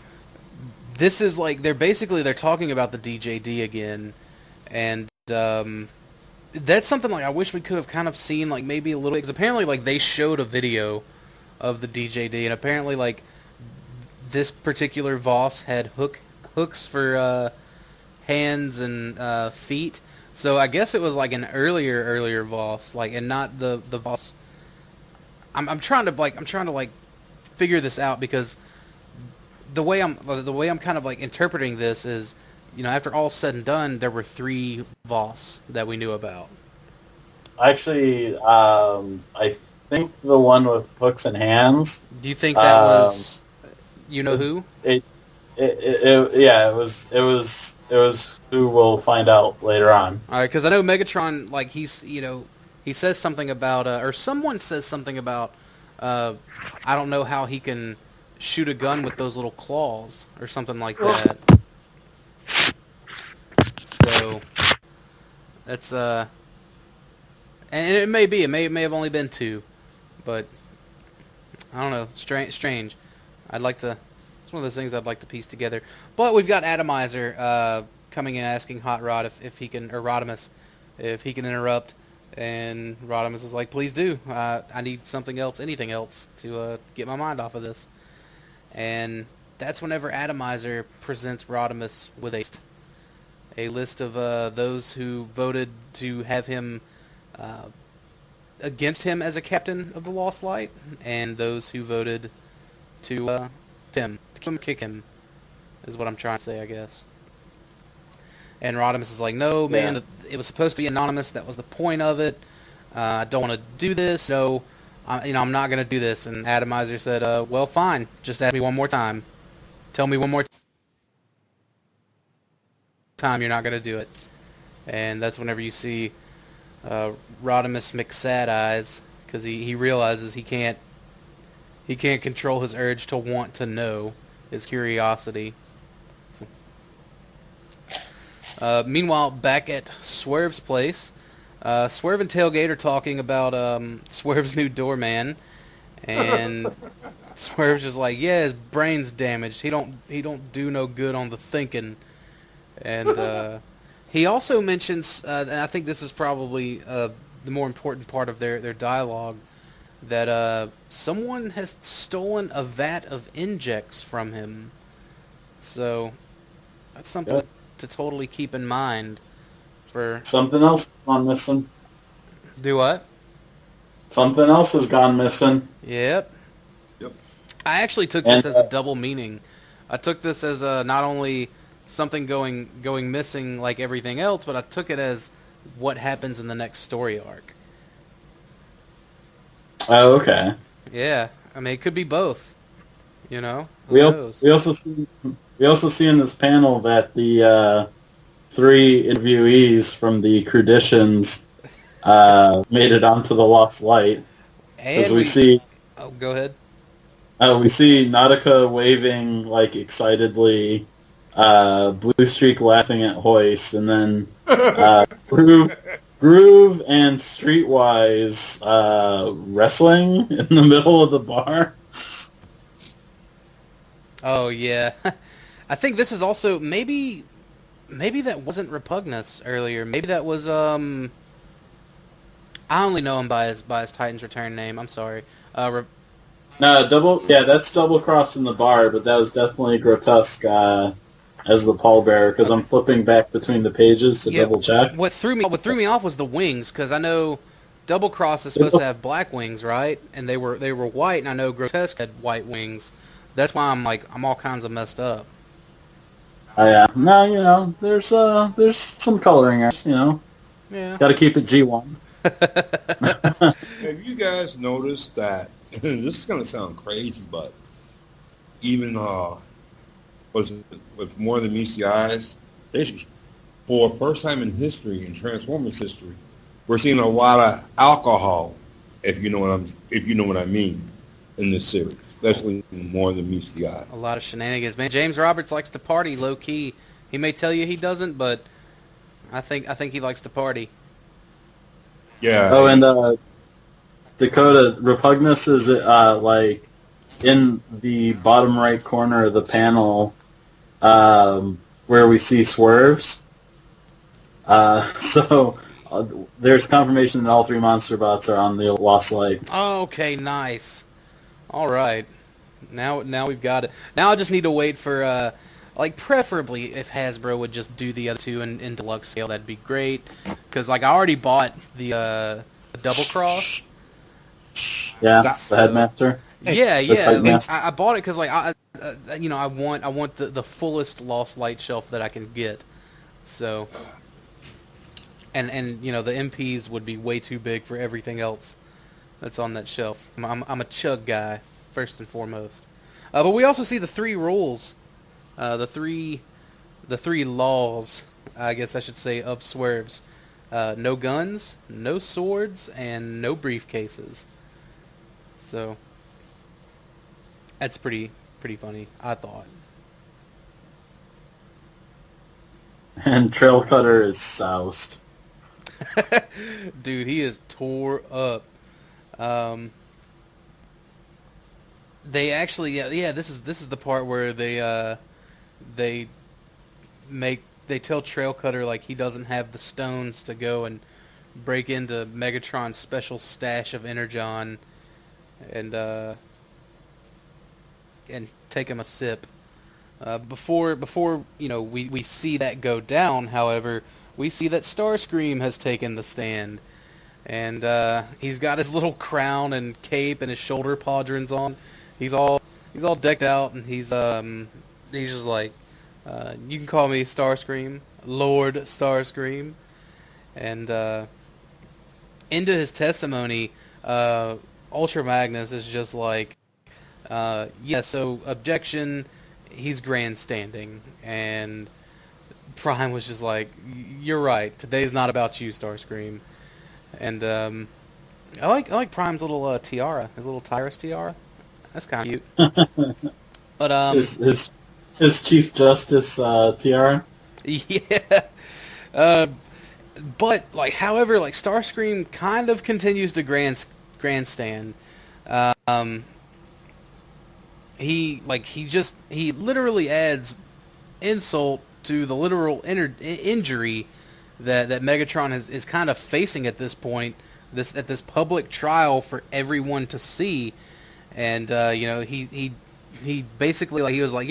A: this is like, they're talking about the DJD again, and that's something like I wish we could have kind of seen, like, maybe a little, because apparently, like, they showed a video of the DJD, and apparently, like, this particular Voss had hooks for hands and feet. So I guess it was like an earlier Voss, like, and not the Voss. I'm trying to figure this out, because the way I'm kind of like interpreting this is, you know, after all said and done, there were 3 Voss that we knew about.
C: Actually, I think the one with hooks and hands.
A: Do you think that was? You know who?
C: It was who we'll find out later on.
A: All right, because I know Megatron, like, he says something about, or someone says something about, I don't know how he can shoot a gun with those little claws or something like that. So that's And it may be. It may have only been 2, but I don't know. Strange. I'd like to. It's one of those things I'd like to piece together. But we've got Atomizer coming in asking Hot Rod if he can, or Rodimus, if he can interrupt. And Rodimus is like, please do. I need something else, anything else, to get my mind off of this. And that's whenever Atomizer presents Rodimus with a list of those who voted to have him against him as a captain of the Lost Light, and those who voted to kick him, is what I'm trying to say, I guess. And Rodimus is like, no, man, it was supposed to be anonymous. That was the point of it. I don't want to do this. No, I'm not going to do this. And Atomizer said, well, fine. Just ask me one more time. Tell me one more time you're not going to do it. And that's whenever you see Rodimus McSad Eyes, because he realizes he can't control his urge to want to know, his curiosity. Meanwhile, back at Swerve's place, Swerve and Tailgate are talking about Swerve's new doorman, and Swerve's just like, yeah, his brain's damaged. He don't do no good on the thinking. And he also mentions, and I think this is probably the more important part of their dialogue, that someone has stolen a vat of injects from him. So that's something to totally keep in mind. For
C: something else gone missing.
A: Do what?
C: Something else has gone missing.
A: Yep. I actually took this as a double meaning. I took this as not only something going missing like everything else, but I took it as what happens in the next story arc.
C: Oh, okay.
A: Yeah, I mean it could be both. You know,
C: we also see in this panel that the 3 interviewees from the Cruditions made it onto the Lost Light. As we see.
A: Oh, go ahead.
C: We see Nautica waving like excitedly, Blue Streak laughing at Hoist, and then Groove and Streetwise wrestling in the middle of the bar.
A: Oh yeah, I think this is also maybe that wasn't Repugnus earlier. Maybe that was I only know him by his Titans Return name. I'm sorry.
C: No, that's Double Cross in the bar, but that was definitely Grotesque as the pallbearer, because I'm flipping back between the pages to double check.
A: What threw me off was the wings, because I know Double Cross is supposed to have black wings, right? And they were white, and I know Grotesque had white wings. That's why I'm all kinds of messed up.
C: Oh yeah, no, there's some coloring errors,
A: Yeah.
C: Got to keep it G1.
B: Have you guys noticed that? This is gonna sound crazy, but even with More Than Meets the Eyes, for the first time in history, in Transformers history, we're seeing a lot of alcohol, if you know what I mean, in this series. Especially More Than Meets the Eye.
A: A lot of shenanigans, man. James Roberts likes to party, low key. He may tell you he doesn't, but I think he likes to party.
B: Yeah.
C: Oh, and Dakota, Repugnus is like in the bottom right corner of the panel where we see Swerves. So there's confirmation that all 3 monster bots are on the Lost Light.
A: Oh, okay, nice. All right, now we've got it. Now I just need to wait for preferably if Hasbro would just do the other 2 in deluxe scale, that'd be great. Because I already bought the Double Cross.
C: Yeah, the Headmaster.
A: Yeah. I bought it because I want the fullest Lost Light shelf that I can get. So, and the MPs would be way too big for everything else that's on that shelf. I'm a chug guy first and foremost. But we also see the 3 rules, the three laws, I guess I should say, of Swerves. No guns, no swords, and no briefcases. So that's pretty funny, I thought.
C: And Trail Cutter is soused.
A: Dude, he is tore up. Um, they actually, yeah. This is the part where they they tell Trailcutter like he doesn't have the stones to go and break into Megatron's special stash of Energon and take him a sip. Before we see that go down, however, we see that Starscream has taken the stand, and he's got his little crown and cape and his shoulder pauldrons on. He's all decked out, and he's just like, you can call me Starscream, Lord Starscream, and into his testimony, Ultra Magnus is just like, yeah, so objection, he's grandstanding, and Prime was just like, you're right, today's not about you, Starscream. And I like Prime's little tiara, his little Tyrus tiara. That's kind of cute. But
C: his Chief Justice tiara.
A: Yeah. But however, Starscream kind of continues to grandstand. He literally adds insult to the literal injury that Megatron is kind of facing at this point, at this public trial for everyone to see, and he basically he was like,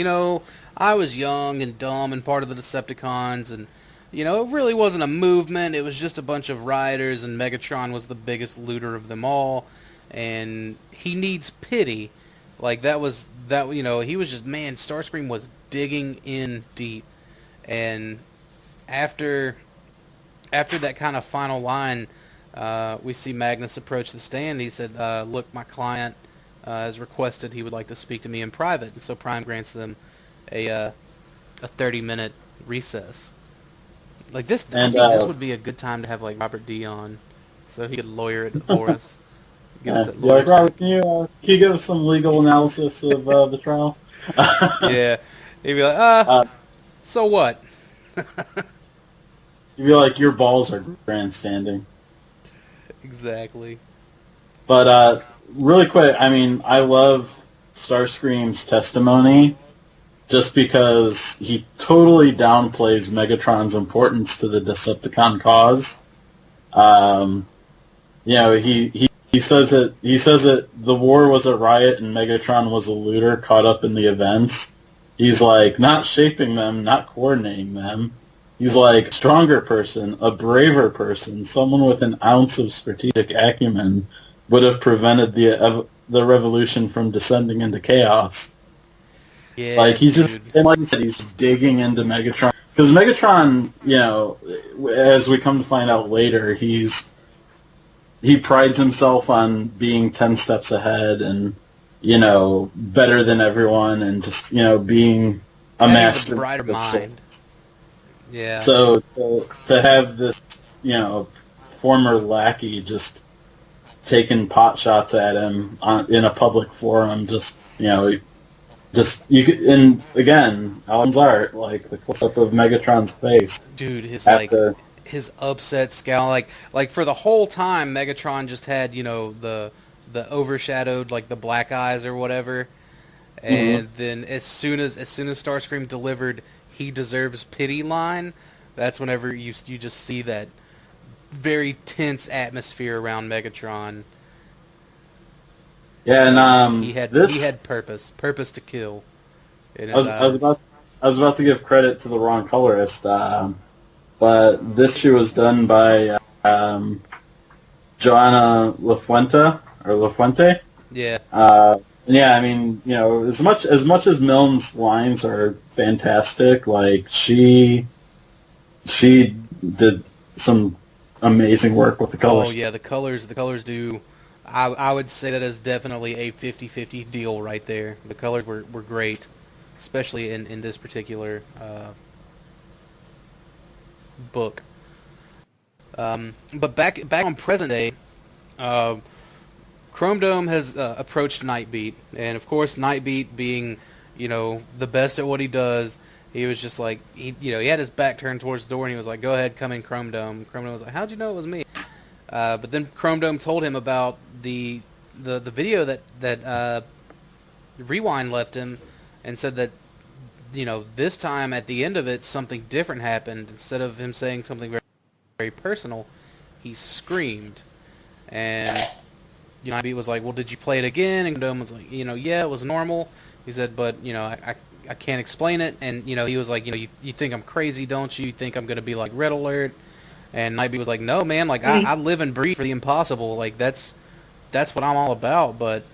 A: I was young and dumb and part of the Decepticons, and it really wasn't a movement, it was just a bunch of rioters, and Megatron was the biggest looter of them all, and he needs pity. He was just, man, Starscream was digging in deep. And after that kind of final line, we see Magnus approach the stand. He said, look, my client has requested he would like to speak to me in private. And so Prime grants them a 30-minute recess. I think this would be a good time to have Robert D on, so he could lawyer it for us.
C: Robert, can you give us some legal analysis of the trial?
A: Yeah, he'd be like, so what?
C: You'd be like, your balls are grandstanding.
A: Exactly.
C: But really quick, I love Starscream's testimony just because he totally downplays Megatron's importance to the Decepticon cause. He says that the war was a riot and Megatron was a looter caught up in the events. He's like, not shaping them, not coordinating them. He's like, stronger person, a braver person, someone with an ounce of strategic acumen would have prevented the revolution from descending into chaos.
A: Yeah,
C: he's just, and like I said, he's digging into Megatron. Because Megatron, as we come to find out later, he prides himself on being 10 steps ahead and, better than everyone and just, being a master.
A: A brighter mind. Yeah.
C: So to have this, former lackey just taking pot shots at him in a public forum, you could, and again, Alan's art, the close-up of Megatron's face.
A: Dude, his upset scowl, like for the whole time, Megatron just had, the overshadowed, the black eyes or whatever, and then as soon as Starscream delivered "he deserves pity" line, that's whenever you just see that very tense atmosphere around Megatron.
C: Yeah, and
A: he had purpose to kill.
C: I was about to give credit to the wrong colorist. But this issue was done by Joanna Lafuente.
A: Yeah.
C: As much as Milne's lines are fantastic, she did some amazing work with the colors.
A: Oh yeah, the colors do. I would say that is definitely a 50-50 deal right there. The colors were great, especially in this particular book. But back on present day, Chrome Dome has approached Nightbeat, and of course Nightbeat being the best at what he does, He was just like, he had his back turned towards the door, and he was like, "Go ahead, come in, Chrome Dome." Chrome Dome was like, "How'd you know it was me?" But then Chrome Dome told him about the video that Rewind left him, and said that, this time at the end of it, something different happened. Instead of him saying something very, very personal, he screamed. And Nightbeat was like, "Well, did you play it again?" And Dome was like, "Yeah, it was normal." He said, "But, I can't explain it." And, he was like, you think I'm crazy, don't you? You think I'm going to be like Red Alert? And Nightbeat was like, "No, man, like, I live and breathe for the impossible. Like, that's what I'm all about. But,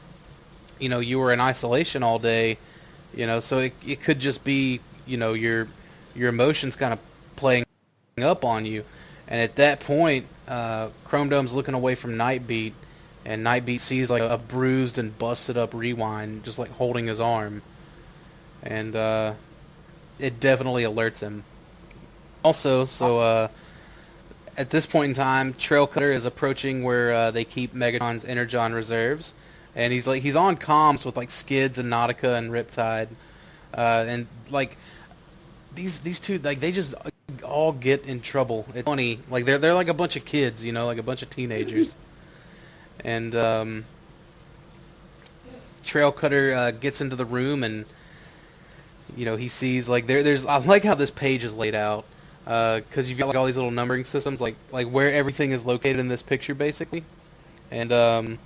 A: you were in isolation all day, so it could just be, your emotions kind of playing up on you." And at that point, Chrome Dome's looking away from Nightbeat, and Nightbeat sees like a bruised and busted up Rewind just like holding his arm. And it definitely alerts him. Also, at this point in time, Trail Cutter is approaching where they keep Megatron's Energon reserves, and he's on comms with like Skids and Nautica and Riptide, and like these two, like, they just all get in trouble. It's funny, like they're like a bunch of kids, like a bunch of teenagers. And Trail Cutter gets into the room, and he sees like there's I like how this page is laid out. Because you've got like all these little numbering systems, like where everything is located in this picture, basically, and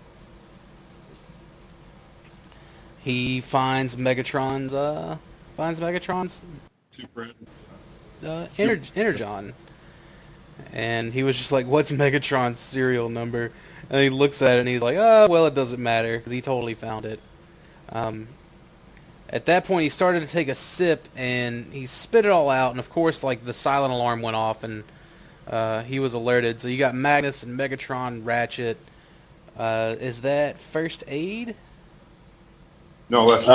A: he finds Megatron's Energon, and he was just like, "What's Megatron's serial number?" And he looks at it and he's like, "Oh, well, it doesn't matter," because he totally found it. At that point, he started to take a sip, and he spit it all out, and of course, like, the silent alarm went off, and he was alerted. So you got Magnus and Megatron, Ratchet. Is that first aid?
B: No, that's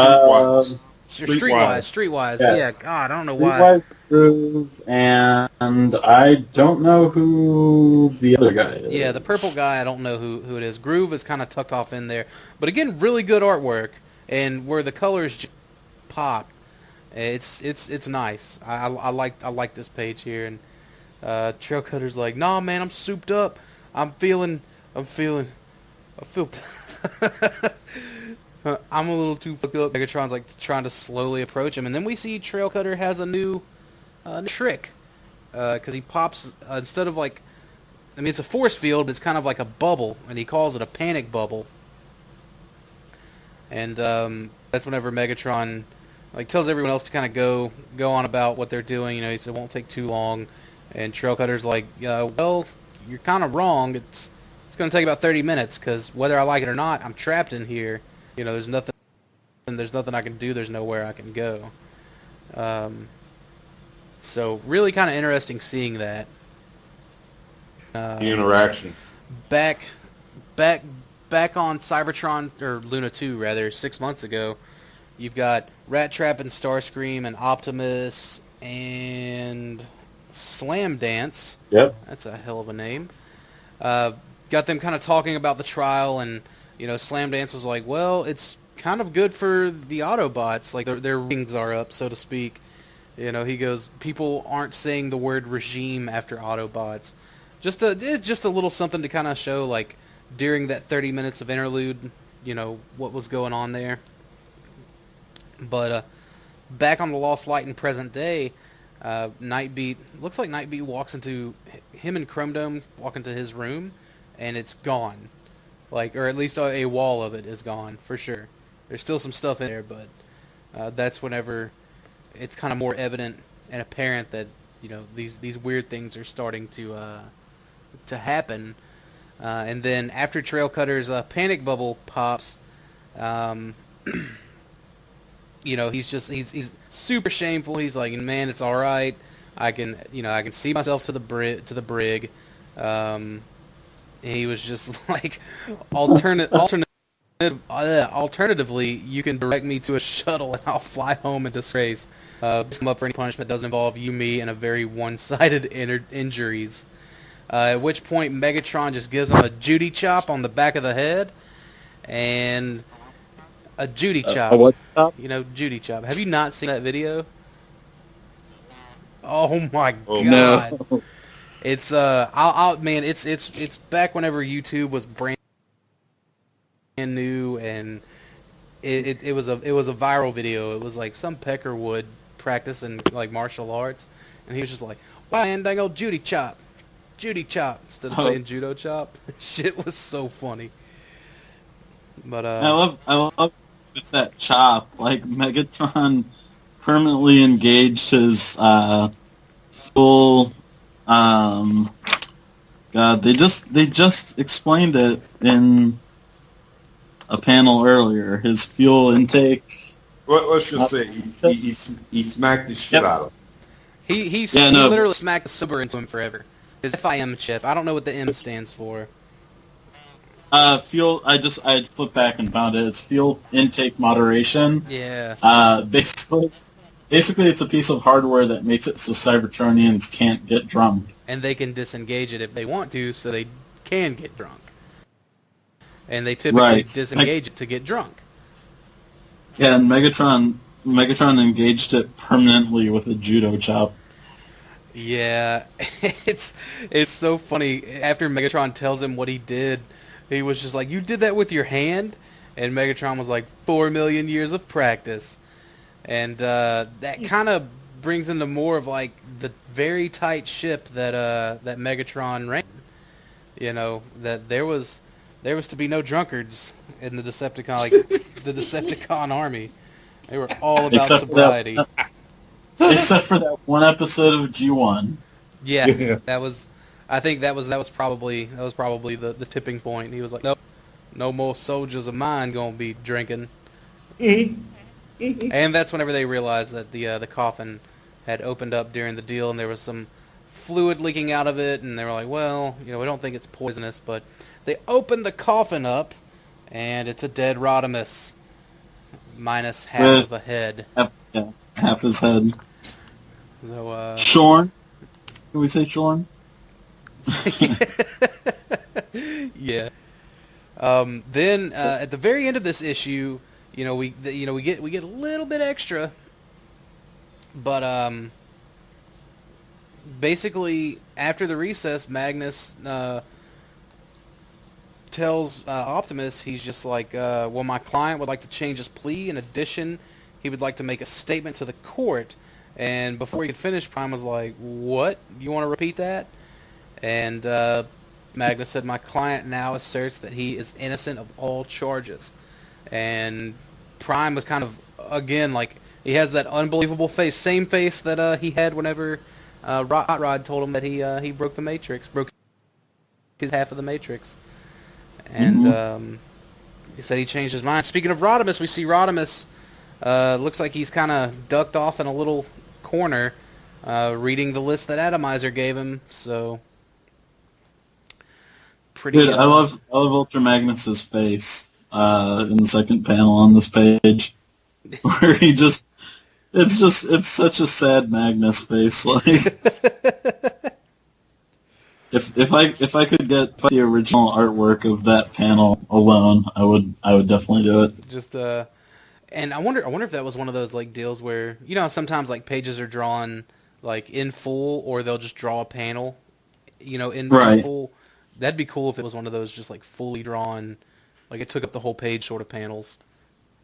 B: Streetwise.
A: Streetwise. Yeah. God, I don't know why.
C: Streetwise, Groove, and I don't know who the other guy is.
A: Yeah, the purple guy, I don't know who it is. Groove is kind of tucked off in there. But again, really good artwork, and where the colors just pop. It's nice. I like this page here, and Trail Cutter's like, "Nah, man, I'm souped up. I feel I'm a little too fucked up." Megatron's like trying to slowly approach him, and then we see Trail Cutter has a new trick, because he pops instead of like, it's a force field, but it's kind of like a bubble, and he calls it a panic bubble. And that's whenever Megatron like tells everyone else to kind of go on about what they're doing. He said it won't take too long, and Trail Cutter's like, "Well, you're kind of wrong. It's going to take about 30 minutes because whether I like it or not, I'm trapped in here. There's nothing I can do. There's nowhere I can go." So really kind of interesting seeing that.
B: The interaction.
A: Back on Cybertron, or Luna 2 rather, 6 months ago, you've got Rat Trap and Starscream and Optimus and Slam Dance.
C: Yep.
A: That's a hell of a name. Got them kind of talking about the trial, and Slam Dance was like, "Well, it's kind of good for the Autobots, like their rings are up, so to speak." He goes, "People aren't saying the word regime after Autobots." Just a little something to kind of show, like, during that 30 minutes of interlude, what was going on there. But back on the Lost Light in present day, Nightbeat, looks like Nightbeat walks into, him and Chrome Dome walk into his room, and it's gone. Like, or at least a wall of it is gone, for sure. There's still some stuff in there, but that's whenever it's kind of more evident and apparent that, these weird things are starting to happen. And then after Trail Cutter's panic bubble pops, he's super shameful. He's like, "Man, it's all right. I can see myself to the brig." He was just like, alternatively, you can direct me to a shuttle and I'll fly home in disgrace. Come up for any punishment doesn't involve you, me, and a very one-sided injuries. At which point Megatron just gives him a Judy chop on the back of the head, and a Judy chop.
C: A what chop?
A: Judy chop. Have you not seen that video? Oh my
B: Oh,
A: god.
C: No.
A: It's man, it's back whenever YouTube was brand new, and it was a viral video. It was like some Peckerwood practicing like martial arts, and he was just like, "Wow, man, dang old Judy chop, instead of saying judo chop." Shit was so funny. But
C: I love with that chop. Like Megatron permanently engaged his full. God, they just explained it in a panel earlier. His fuel intake.
B: Well, let's just say he smacked the shit out of him.
A: he literally smacked the silver into him forever. His FIM chip. I don't know what the M stands for.
C: Fuel. I flipped back and found it. It's fuel intake moderation.
A: Yeah.
C: Basically, it's a piece of hardware that makes it so Cybertronians can't get drunk.
A: And they can disengage it if they want to, so they can get drunk. And they typically disengage it to get drunk.
C: Yeah, and Megatron engaged it permanently with a judo chop.
A: Yeah, it's so funny. After Megatron tells him what he did, he was just like, "You did that with your hand?" And Megatron was like, 4 million years of practice. And that kind of brings into more of like the very tight ship that Megatron ran. You know, that there was to be no drunkards in the Decepticon, like the Decepticon army. They were all about sobriety.
C: Except for that one episode of G1.
A: Yeah, that was. I think that was probably the tipping point. He was like, "Nope, no more soldiers of mine gonna be drinking." And that's whenever they realized that the coffin had opened up during the deal, and there was some fluid leaking out of it, and they were like, "Well, we don't think it's poisonous," but they opened the coffin up, and it's a dead Rodimus, minus half of a head.
C: Yeah, half his head.
A: So,
C: Shorn? Can we say Shorn?
A: Yeah. Then at the very end of this issue, we get a little bit extra, but basically after the recess, Magnus tells Optimus, he's just like, well, my client would like to change his plea. In addition, he would like to make a statement to the court. And before he could finish, Prime was like, "What? You want to repeat that?" And Magnus said, "My client now asserts that he is innocent of all charges." And Prime was kind of, again, like, he has that unbelievable face, same face that he had whenever Hot Rod told him that he broke the Matrix, broke his half of the Matrix. And he said he changed his mind. Speaking of Rodimus, we see Rodimus, looks like he's kind of ducked off in a little corner, reading the list that Atomizer gave him. So pretty.
C: Dude, I love Ultra Magnus's face in the second panel on this page, where it's such a sad Magnus face. Like, if I could get the original artwork of that panel alone, I would definitely do it.
A: Just and I wonder if that was one of those like deals where sometimes like pages are drawn like in full, or they'll just draw a panel, in full. That'd be cool if it was one of those just like fully drawn, like it took up the whole page sort of panels.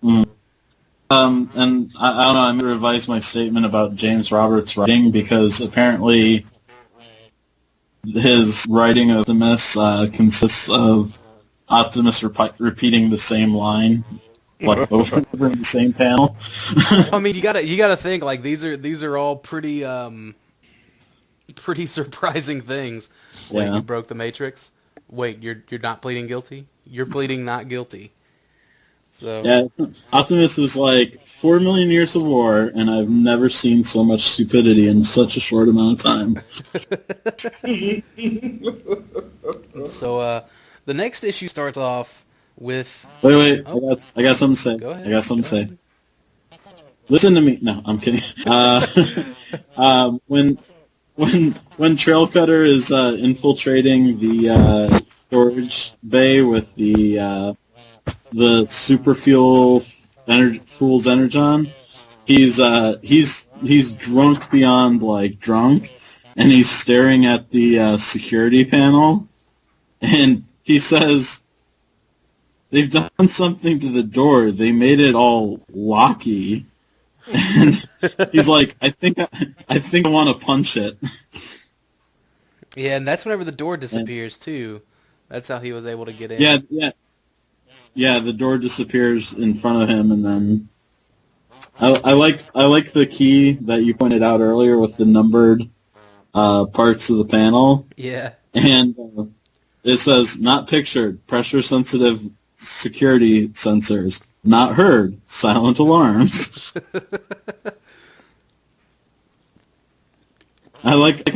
C: And I don't know, I'm going to revise my statement about James Roberts' writing, because apparently his writing of Optimus consists of Optimus repeating the same line, like over and over in the same panel.
A: I mean, you gotta think like these are all pretty surprising things. Wait,
C: Yeah.
A: you broke the Matrix? Wait, you're not pleading guilty? You're pleading not guilty. So
C: Yeah, Optimus is like 4 million years of war, and I've never seen so much stupidity in such a short amount of time.
A: So the next issue starts off with...
C: Wait,
A: Oh.
C: I got something to say.
A: Go ahead.
C: I got something to say. Listen to me. No, I'm kidding. When Trail Cutter is infiltrating the storage bay with the super fuel fool's energon, he's he's drunk beyond like drunk, and he's staring at the security panel, and he says, "They've done something to the door. They made it all locky." And he's like, I think I want to punch it."
A: Yeah, and that's whenever the door disappears too. That's how he was able to get in.
C: Yeah. The door disappears in front of him, and then I like the key that you pointed out earlier with the numbered parts of the panel.
A: Yeah.
C: And it says, "Not pictured. Pressure sensitive security sensors. Not heard. Silent alarms." I like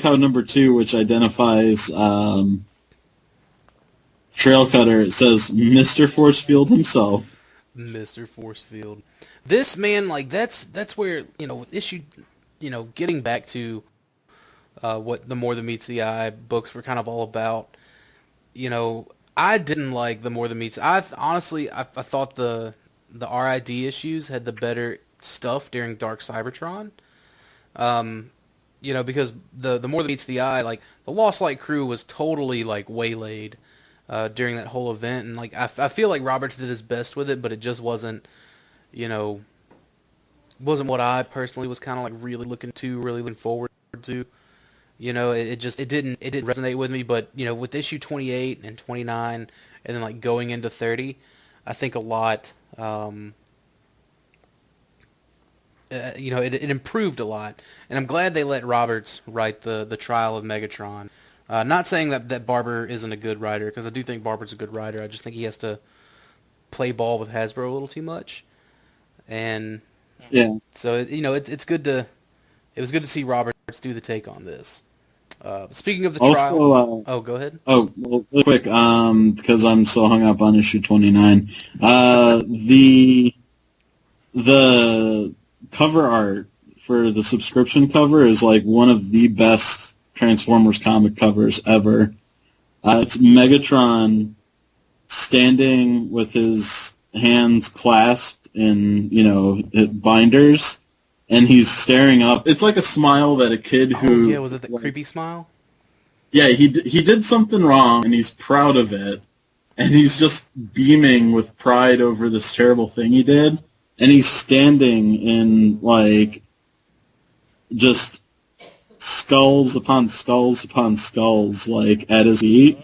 C: how number 2, which identifies Trail Cutter, it says Mr. Forcefield himself.
A: Mr. Forcefield. This man, like, that's where, with issue, getting back to what The More Than Meets the Eye books were kind of all about. I didn't like The More Than Meets. Honestly, I thought the RID issues had the better stuff during Dark Cybertron. Because the More Than Meets the Eye, like, the Lost Light crew was totally, like, waylaid during that whole event, and, like, I feel like Roberts did his best with it, but it just wasn't what I personally was kind of, like, really looking forward to. It didn't resonate with me, but, with issue 28 and 29, and then, like, going into 30, I think a lot, it improved a lot, and I'm glad they let Roberts write the Trial of Megatron. Not saying that Barber isn't a good writer, because I do think Barber's a good writer. I just think he has to play ball with Hasbro a little too much, and
C: yeah.
A: So it's good to see Roberts do the take on this. Speaking of the trial, go ahead.
C: Oh, well, real quick, because I'm so hung up on issue 29. The cover art for the subscription cover is like one of the best Transformers comic covers ever. It's Megatron standing with his hands clasped in, binders, and he's staring up. It's like a smile that a kid who...
A: Oh, yeah, was it the creepy smile?
C: Yeah, he did something wrong, and he's proud of it, and he's just beaming with pride over this terrible thing he did, and he's standing in, like, just skulls upon skulls upon skulls, like, at his feet,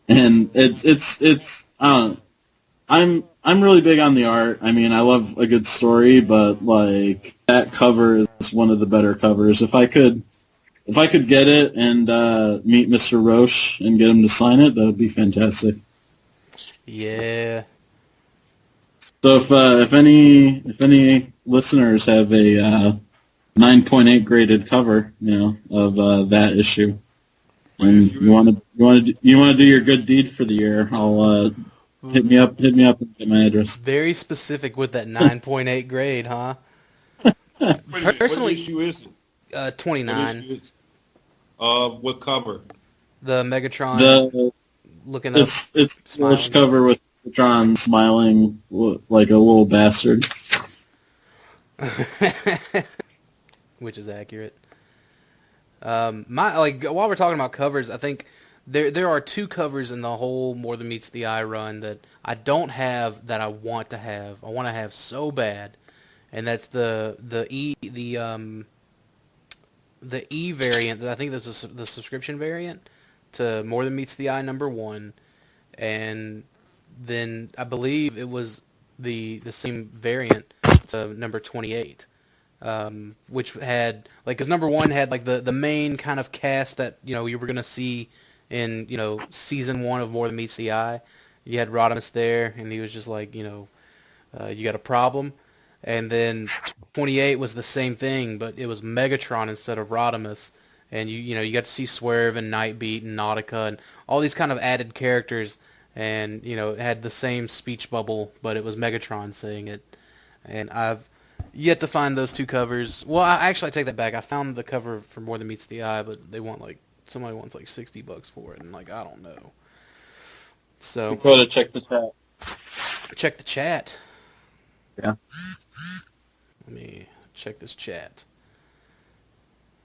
C: and it's I'm really big on the art. I mean, I love a good story, but, like, that cover is one of the better covers. If I could get it and meet Mr. Roche and get him to sign it, that would be fantastic.
A: Yeah.
C: So if any listeners have a 9.8 graded cover, of that issue, and you want to do your good deed for the year, I'll hit me up and get my address.
A: Very specific with that 9.8 grade, huh? Personally,
B: what issue is it?
A: 29.
B: What cover?
A: The Megatron looking up.
C: It's the first cover with Megatron smiling like a little bastard.
A: Which is accurate. While we're talking about covers, I think there are two covers in the whole More Than Meets the Eye run that I don't have that I want to have. I want to have so bad, and that's the E variant. I think this is the subscription variant to More Than Meets the Eye #1, and then I believe it was the same variant to number 28. Which had, like, because #1 had, like, the main kind of cast that, you were going to see in, season 1 of More Than Meets the Eye. You had Rodimus there, and he was just like, you got a problem. And then 28 was the same thing, but it was Megatron instead of Rodimus. And you got to see Swerve and Nightbeat and Nautica and all these kind of added characters, and, it had the same speech bubble, but it was Megatron saying it. And I've yet to find those two covers. Well, I take that back. I found the cover for More Than Meets the Eye, but they want, like, somebody wants like $60 for it, and, like, I don't know. So
C: You gotta check the chat.
A: Check the chat.
C: Yeah.
A: Let me check this chat.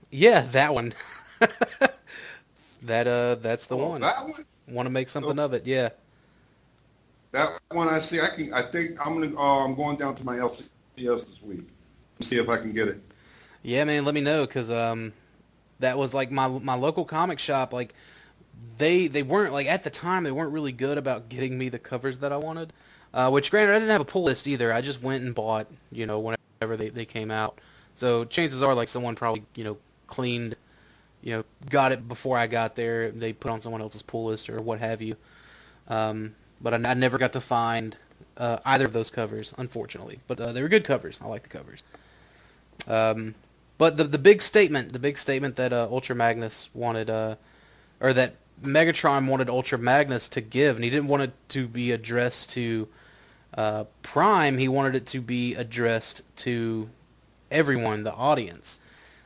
A: Yeah, that one. That's the one.
B: That one?
A: Want to make something of it? Yeah.
B: That one I see. I think I'm going down to my LCS this week. See if I can get it.
A: Yeah, man. Let me know, because that was like my local comic shop. Like they weren't, like, at the time they weren't really good about getting me the covers that I wanted. Which, granted, I didn't have a pull list either. I just went and bought, whenever they came out. So chances are, like, someone probably, cleaned, got it before I got there. They put on someone else's pull list or what have you. But I never got to find either of those covers, unfortunately. But they were good covers. I like the covers. But the big statement that Ultra Magnus wanted, or that Megatron wanted Ultra Magnus to give, and he didn't want it to be addressed to Prime. He wanted it to be addressed to everyone, the audience.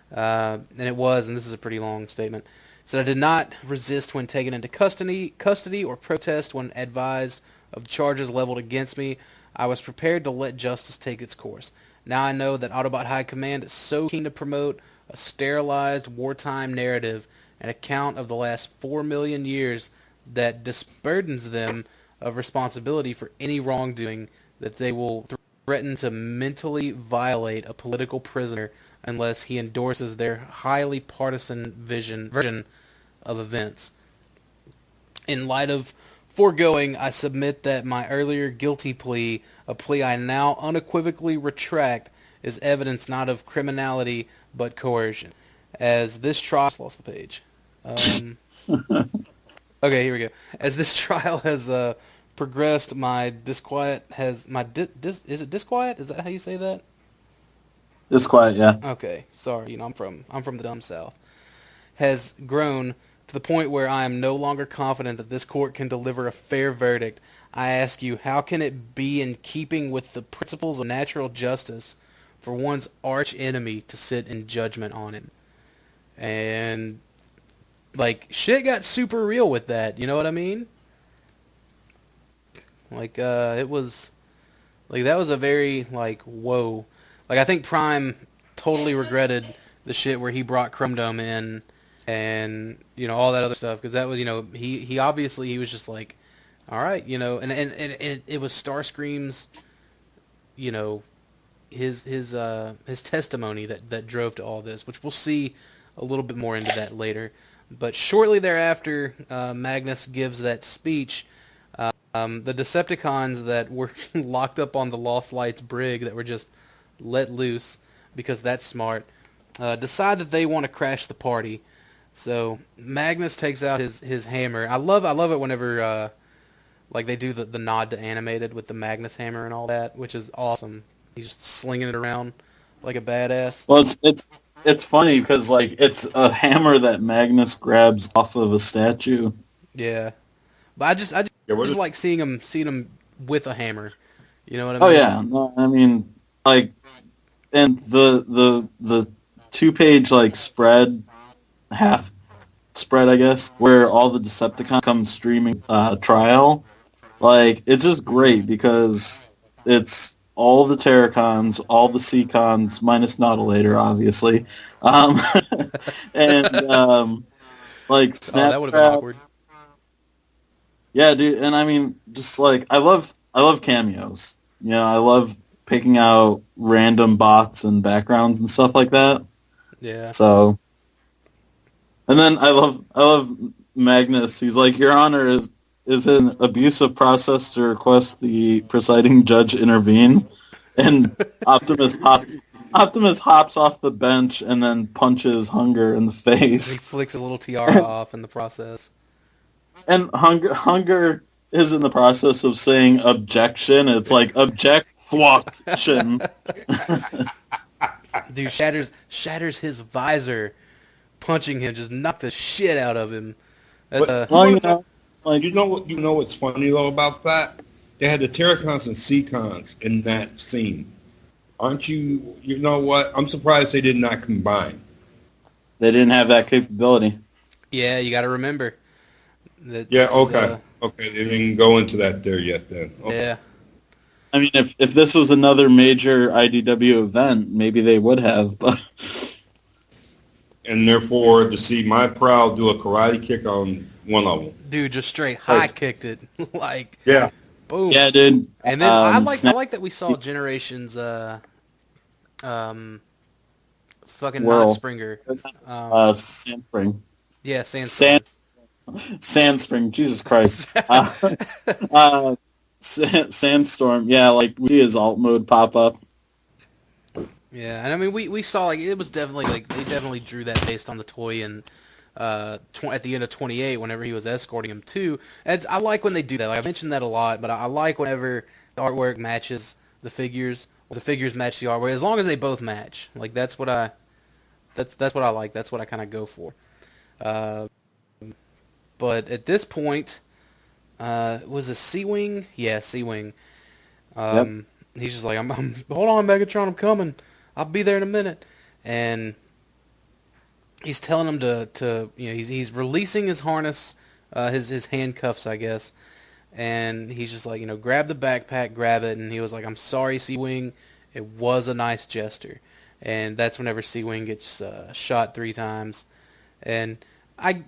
A: And it was, and this is a pretty long statement. It said, I did not resist when taken into custody or protest when advised of the charges leveled against me. I was prepared to let justice take its course. Now I know that Autobot High Command is so keen to promote a sterilized wartime narrative, an account of the last 4 million years that disburdens them of responsibility for any wrongdoing, that they will threaten to mentally violate a political prisoner unless he endorses their highly partisan version of events. In light of foregoing, I submit that my earlier guilty plea, a plea I now unequivocally retract, is evidence not of criminality but coercion. As this trial... lost the page. Okay, here we go. As this trial has progressed, my disquiet has... is it disquiet? Is that how you say that?
C: Disquiet, yeah.
A: Okay, sorry. I'm from the dumb South. Has grown to the point where I am no longer confident that this court can deliver a fair verdict. I ask you, how can it be in keeping with the principles of natural justice for one's arch enemy to sit in judgment on him? And, like, shit got super real with that, you know what I mean? Like, it was, like, that was a very, like, whoa. Like, I think Prime totally regretted the shit where he brought Chrome Dome in and, all that other stuff. Because that was, he obviously, he was just like, all right, and it was Starscream's, his testimony that drove to all this, which we'll see a little bit more into that later. But shortly thereafter, Magnus gives that speech. The Decepticons that were locked up on the Lost Lights brig, that were just let loose because that's smart, decide that they want to crash the party. So Magnus takes out his hammer. I love it whenever like they do the nod to animated with the Magnus hammer and all that, which is awesome. He's just slinging it around like a badass.
C: Well, it's funny because, like, it's a hammer that Magnus grabs off of a statue.
A: Yeah, but I just like seeing him with a hammer. You know what I mean?
C: Oh yeah, no, I mean, like, and the 2-page like half spread, I guess, where all the Decepticons come streaming trial. Like, it's just great because it's all the Terracons, all the Seacons, minus Nautilator, obviously, and like Snapchat.
A: Oh, that would have been awkward.
C: Yeah, dude, and I mean, just like I love cameos. I love picking out random bots and backgrounds and stuff like that.
A: Yeah.
C: So, and then I love Magnus. He's like, Your Honor, is an abusive process to request the presiding judge intervene, and Optimus hops off the bench and then punches Hunger in the face.
A: He flicks his little tiara off in the process. And
C: Hunger is in the process of saying objection. It's like objection.
A: Dude, shatters his visor, punching him, just knocked the shit out of him.
B: That's, you know what's funny though about that? They had the Terracons and Seacons in that scene. Aren't you? You know what? I'm surprised they did not combine.
C: They didn't have that capability.
A: Yeah, you got to remember.
B: Yeah. Okay. Okay. They didn't go into that there yet. Then. Okay.
A: Yeah.
C: I mean, if this was another major IDW event, maybe they would have. But
B: And therefore, to see my Prowl do a karate kick on one of them.
A: Dude, just straight high kicked it. Like,
B: Yeah.
A: boom.
C: yeah, dude.
A: And then I like that we saw Generations fucking
C: Whirl.
A: not Springer.
C: Sandspring.
A: Yeah, Sand.
C: Sandspring. Jesus Christ. Sandstorm. Yeah, like we see his alt mode pop up.
A: Yeah, and I mean we saw like it was definitely like they definitely drew that based on the toy and at the end of 28 whenever he was escorting him too. And I like when they do that. Like I mentioned that a lot, but I like whenever the artwork matches the figures or the figures match the artwork as long as they both match. Like that's what I like. That's what I kind of go for. But at this point, was it C-Wing? Yeah, C-Wing.
C: Yep.
A: He's just like, I'm hold on, Megatron, I'm coming. I'll be there in a minute. And he's telling him to he's releasing his harness, his handcuffs, I guess. And he's just like, grab the backpack, grab it. And he was like, I'm sorry, C-Wing. It was a nice gesture. And that's whenever C-Wing gets shot 3 times. And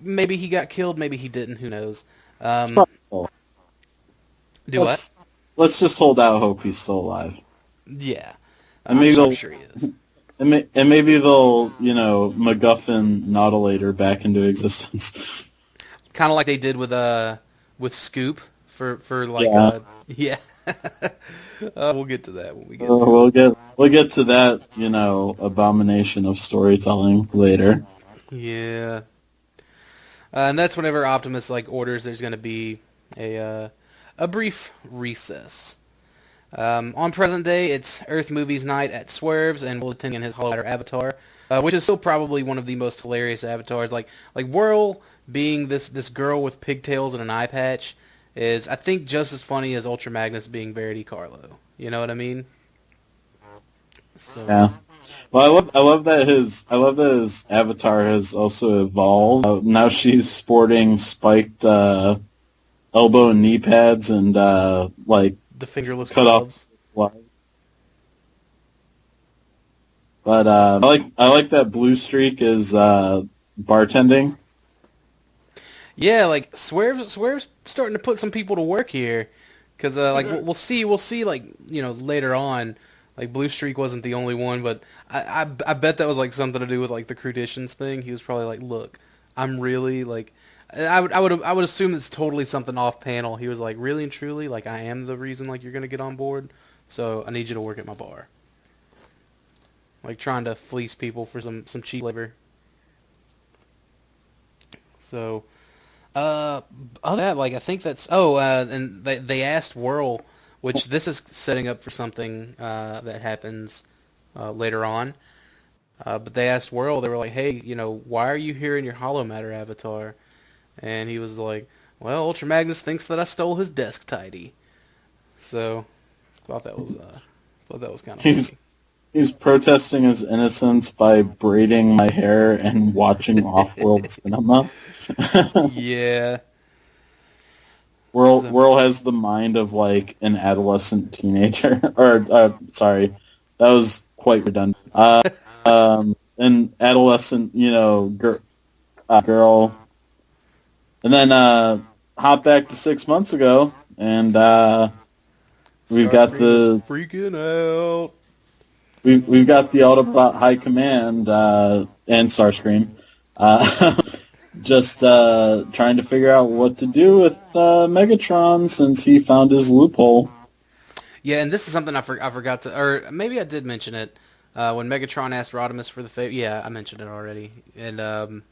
A: maybe he got killed, maybe he didn't, who knows. Do what?
C: Let's just hold out hope he's still alive.
A: Yeah.
C: And
A: I'm sure he is.
C: And maybe they'll, MacGuffin Nautilator back into existence.
A: Kind of like they did with Scoop for like
C: yeah.
A: We'll get to that when we get to it.
C: We'll get to that, abomination of storytelling later.
A: Yeah. And that's whenever Optimus orders there's going to be a brief recess. On present day, it's Earth Movies Night at Swerves, and Will attending his Hollow Rider avatar, which is still probably one of the most hilarious avatars. Like Whirl being this girl with pigtails and an eye patch is, I think, just as funny as Ultra Magnus being Verity Carlo. You know what I mean? So.
C: Yeah. Well, I love that his avatar has also evolved. Now she's sporting spiked elbow and knee pads and
A: The fingerless
C: cut
A: gloves.
C: Off. But I like that blue streak is bartending.
A: Yeah, Swerve's starting to put some people to work here, because we'll see later on. Blue Streak wasn't the only one, but I bet that was something to do with the Cruditions thing. He was probably look, I'm really I would assume it's totally something off panel. He was really and truly I am the reason you're gonna get on board, so I need you to work at my bar. Trying to fleece people for some cheap labor. So, other than that, I think that's and they asked Whirl, which this is setting up for something that happens later on. But they asked Whirl, they were like, hey, why are you here in your Hollow Matter avatar? And he was like, well, Ultra Magnus thinks that I stole his desk tidy. So, thought that was kind of funny.
C: He's protesting his innocence by braiding my hair and watching off-world cinema.
A: Yeah.
C: Whirl has the mind of an adolescent teenager. Or sorry, that was quite redundant. An adolescent, girl. And then hop back to 6 months ago, and we've got the
A: freaking out.
C: We've got the Autobot High Command and Starscream just trying to figure out what to do with Megatron since he found his loophole.
A: Yeah, and this is something I forgot to, or maybe I did mention it when Megatron asked Rodimus for the favor. Yeah, I mentioned it already, and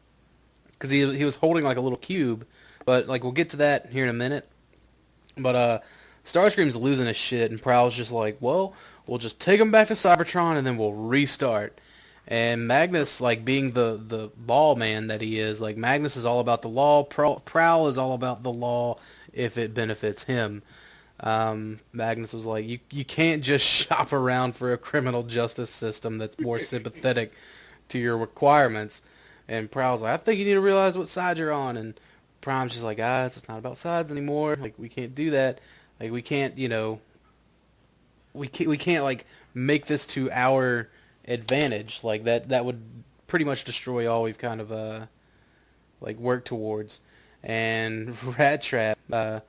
A: because he was holding a little cube, but we'll get to that here in a minute. But Starscream's losing his shit, and Prowl's just like, well, we'll just take him back to Cybertron, and then we'll restart. And Magnus, being the law man that he is, Magnus is all about the law. Prowl is all about the law if it benefits him. Magnus was like, you can't just shop around for a criminal justice system that's more sympathetic to your requirements. And Prowl's like, I think you need to realize what side you're on. And Prime's just like, guys, it's not about sides anymore. We can't do that. We can't, we can't like make this to our advantage. Like that would pretty much destroy all we've kind of like worked towards. And Rat Trap, I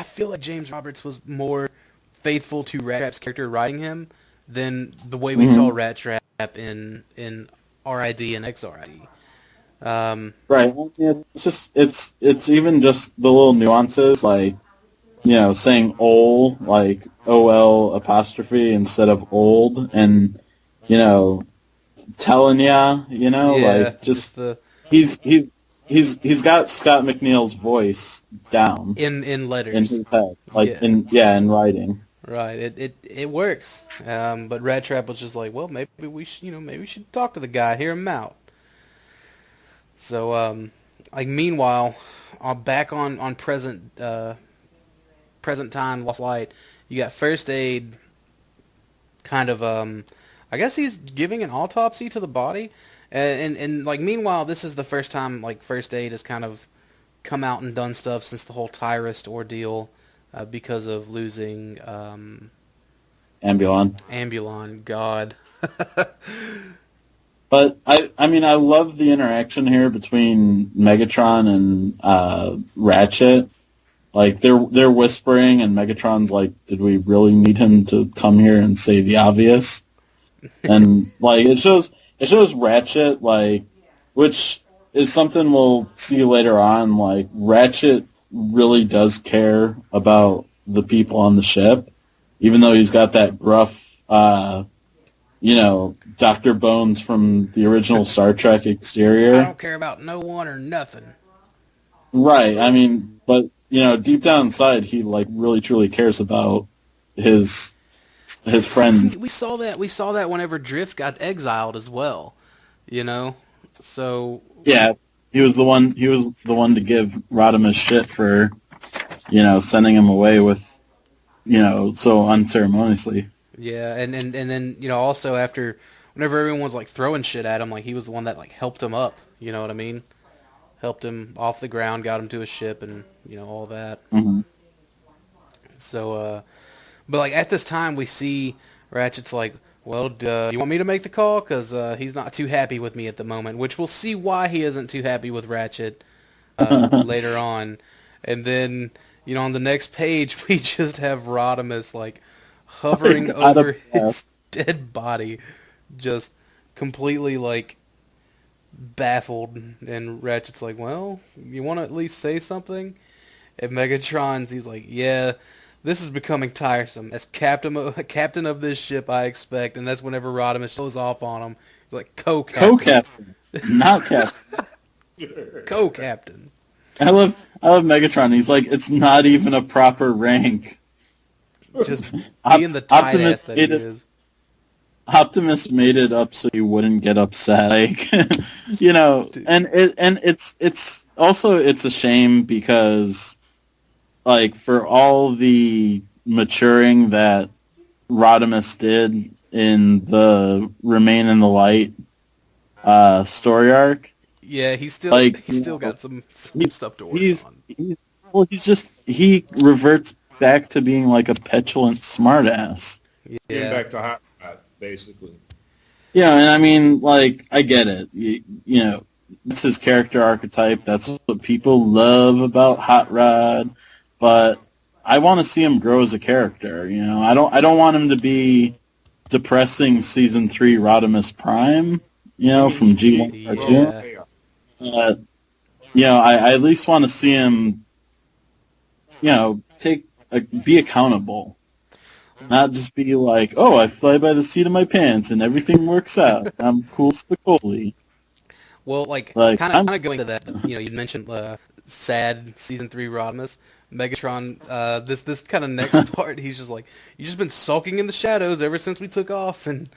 A: feel like James Roberts was more faithful to Rat Trap's character writing him than the way we saw Rat Trap in RID and XRID.
C: Right. Yeah, it's even just the little nuances, like, saying ol, like OL apostrophe instead of old, and telling ya, like just
A: the
C: he's got Scott McNeil's voice down
A: in letters
C: in his head, like in writing.
A: Right. It works. But Rat Trap was just like, well, maybe we should talk to the guy, hear him out. So, meanwhile, back on present time, Lost Light, you got First Aid kind of, I guess he's giving an autopsy to the body. And meanwhile, this is the first time, First Aid has kind of come out and done stuff since the whole Tyrist ordeal, because of losing,
C: Ambulon,
A: God.
C: But I love the interaction here between Megatron and Ratchet. Like they're whispering, and Megatron's like, "Did we really need him to come here and say the obvious?" And it shows Ratchet, which is something we'll see later on. Like Ratchet really does care about the people on the ship, even though he's got that gruff, Dr. Bones from the original Star Trek exterior.
A: I don't care about no one or nothing.
C: Right. But deep down inside, he really truly cares about his friends.
A: We saw that whenever Drift got exiled as well. So
C: yeah, he was the one to give Rodimus shit for sending him away with so unceremoniously.
A: Yeah, and then also after whenever everyone was throwing shit at him, he was the one that helped him up. You know what I mean? Helped him off the ground, got him to a ship, and all that.
C: Mm-hmm.
A: So, but at this time we see Ratchet's like, well, you want me to make the call? Because he's not too happy with me at the moment, which we'll see why he isn't too happy with Ratchet later on. And then, on the next page, we just have Rodimus, hovering over his dead body, just completely, baffled. And Ratchet's like, well, you want to at least say something? And Megatron's, he's like, yeah, this is becoming tiresome. As captain of this ship, I expect. And that's whenever Rodimus shows off on him. He's like, co-captain.
C: Co-captain. Not captain.
A: Co-captain.
C: I love Megatron. He's like, it's not even a proper rank.
A: Just being the tight ass that he is.
C: Optimus made it up so you wouldn't get upset, and it's also a shame because, for all the maturing that Rodimus did in the Remain in the Light story arc.
A: Yeah, he's still got some stuff to work on.
C: He reverts back to being a petulant smartass.
A: Yeah.
B: Getting back to Hot Rod, basically.
C: Yeah, and I get it. That's his character archetype. That's what people love about Hot Rod. But I want to see him grow as a character. I don't want him to be depressing season 3 Rodimus Prime. From G1 cartoon. But I at least want to see him. Be accountable. Not just be like, oh, I fly by the seat of my pants and everything works out. I'm cool Spicoli.
A: Well, kind of going to that, you mentioned sad season 3 Rodimus. Megatron, this kind of next part, he's just like, you've just been sulking in the shadows ever since we took off. And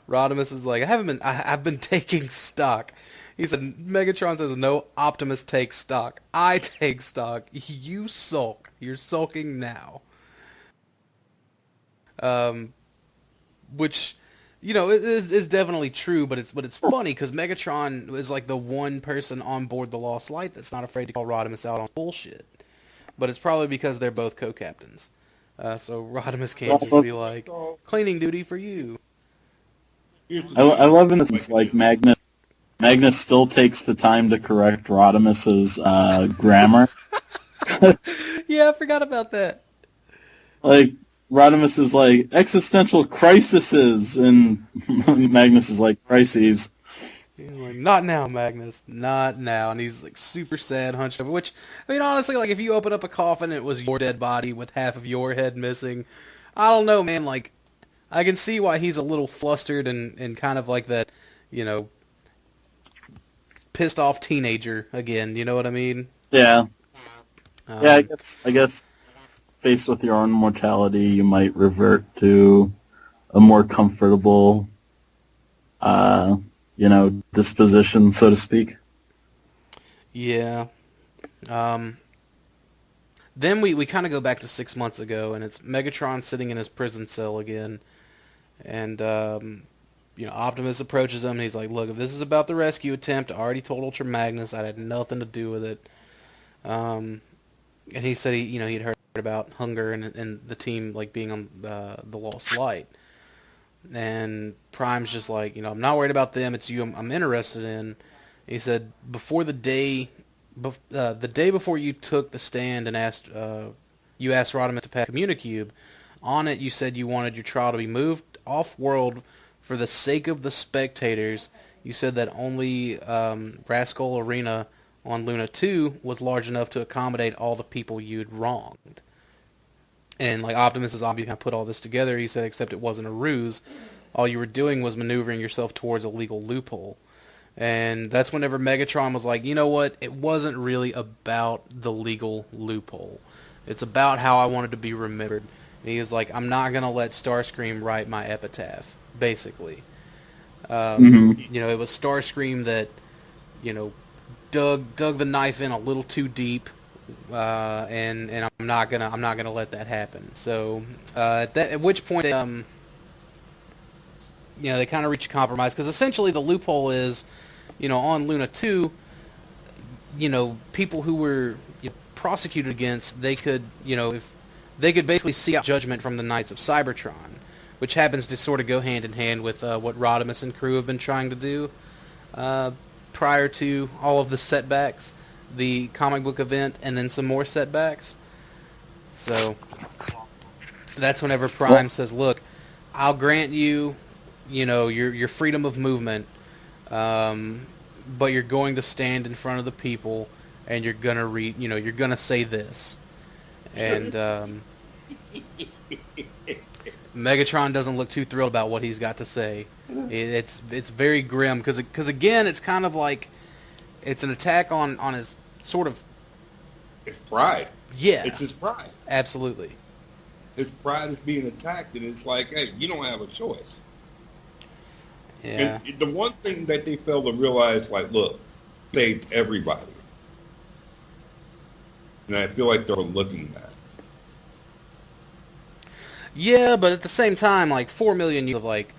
A: Rodimus is like, I've been taking stock. He said, Megatron says, no, Optimus takes stock. I take stock. You sulk. You're sulking now. Which, is definitely true, but it's funny because Megatron is the one person on board the Lost Light that's not afraid to call Rodimus out on bullshit. But it's probably because they're both co-captains. So Rodimus can't just be like, cleaning duty for you.
C: I love in this, like, Magnus still takes the time to correct Rodimus's grammar.
A: Yeah, I forgot about that.
C: Like, Rodimus is like, existential crises, and Magnus is like, crises.
A: He's like, not now, Magnus, not now. And he's like super sad, hunched over. Which, I mean, honestly, like if you open up a coffin and it was your dead body with half of your head missing, I don't know, man. Like, I can see why he's a little flustered and kind of like that, you know, pissed off teenager again. You know what I mean?
C: Yeah. Yeah, I guess faced with your own mortality, you might revert to a more comfortable, disposition, so to speak.
A: Yeah. Then we kind of go back to 6 months ago, and it's Megatron sitting in his prison cell again. And, Optimus approaches him, and he's like, look, if this is about the rescue attempt, I already told Ultra Magnus I had nothing to do with it. And he said he'd heard about Hunger and the team, like, being on the Lost Light. And Prime's just like, I'm not worried about them, it's you I'm interested in. He said, before the day before you took the stand and asked Rodimus to pack Communicube, on it you said you wanted your trial to be moved off-world for the sake of the spectators. You said that only Rascal Arena on Luna 2 was large enough to accommodate all the people you'd wronged. And like Optimus is obviously going to put all this together, he said, except it wasn't a ruse. All you were doing was maneuvering yourself towards a legal loophole. And that's whenever Megatron was like, you know what, it wasn't really about the legal loophole. It's about how I wanted to be remembered. And he was like, I'm not going to let Starscream write my epitaph, basically. It was Starscream that, dug the knife in a little too deep. And I'm not gonna let that happen. So at which point they kind of reach a compromise, because essentially the loophole is, on Luna 2, people who were prosecuted against, they could if they could basically seek out judgment from the Knights of Cybertron, which happens to sort of go hand in hand with what Rodimus and crew have been trying to do prior to all of the setbacks. The comic book event, and then some more setbacks. So that's whenever Prime says, "Look, I'll grant you, your freedom of movement, but you're going to stand in front of the people, and you're gonna read, you're gonna say this." And Megatron doesn't look too thrilled about what he's got to say. It's very grim because again, it's kind of like it's an attack on his sort of...
B: It's pride.
A: Yeah.
B: It's his pride.
A: Absolutely.
B: His pride is being attacked, and it's like, hey, you don't have a choice.
A: Yeah.
B: And the one thing that they fail to realize, like, look, saved everybody. And I feel like they're looking at it.
A: Yeah, but at the same time, like, 4 million years of, like,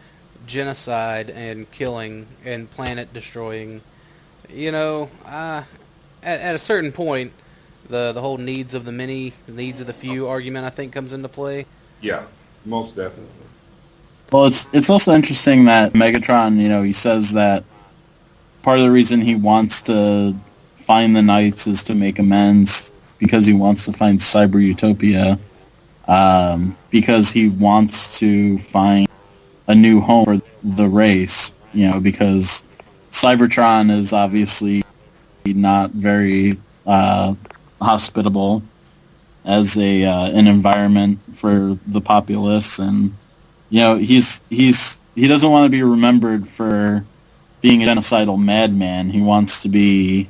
A: genocide and killing and planet destroying, at a certain point, the whole needs of the many, needs of the few argument, I think, comes into play.
B: Yeah, most definitely.
C: Well, it's also interesting that Megatron, he says that part of the reason he wants to find the Knights is to make amends, because he wants to find Cyber Utopia, because he wants to find a new home for the race, because Cybertron is obviously not very hospitable as an environment for the populace, and he doesn't want to be remembered for being a genocidal madman. He wants to be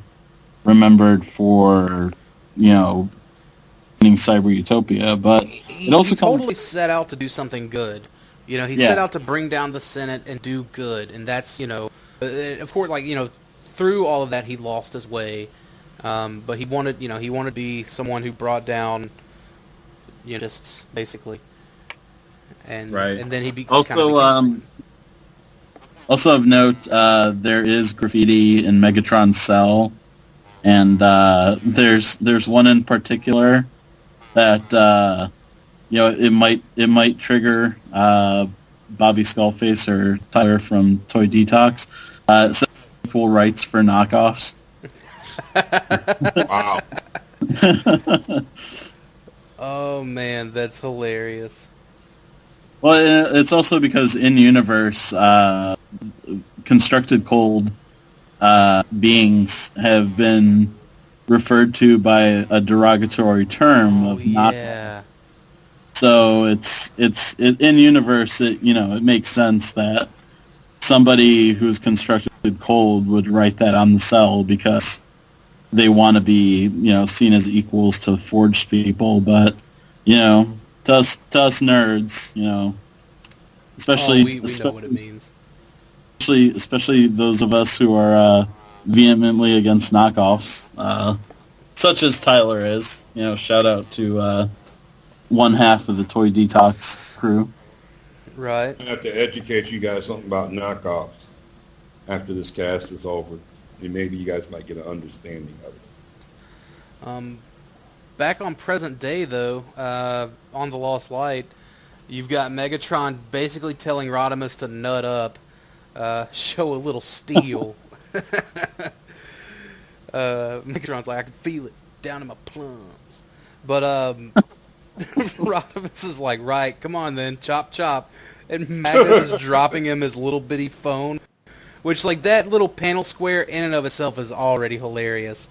C: remembered for finding Cyber Utopia, but it also
A: he totally set out to do something good. He set out to bring down the Senate and do good, and that's of course, like through all of that, he lost his way, but he wanted to be someone who brought down just basically, and
C: right.
A: And then he
C: also also of note, there is graffiti in Megatron's cell, and there's one in particular that
D: it might trigger Bobby Skullface or Tyler from Toy Detox. It says equal rights for knockoffs.
B: Wow.
A: Oh man, that's hilarious.
D: Well, it's also because in universe, constructed cold beings have been referred to by a derogatory term of knockoff.
A: Yeah.
D: So it's in universe. It makes sense that somebody who's constructed cold would write that on the cell because they want to be seen as equals to forged people. But to us nerds, especially
A: we know what it means.
D: Especially those of us who are vehemently against knockoffs, such as Tyler is. Shout out to one half of the Toy Detox crew.
A: Right.
B: I have to educate you guys something about knockoffs after this cast is over. And maybe you guys might get an understanding of it.
A: Back on present day, though, on the Lost Light, you've got Megatron basically telling Rodimus to nut up, show a little steel. Megatron's like, I can feel it down in my plums. But Rodimus is like, right, come on then, chop chop. And Magnus is dropping him his little bitty phone, which, like, that little panel square in and of itself is already hilarious.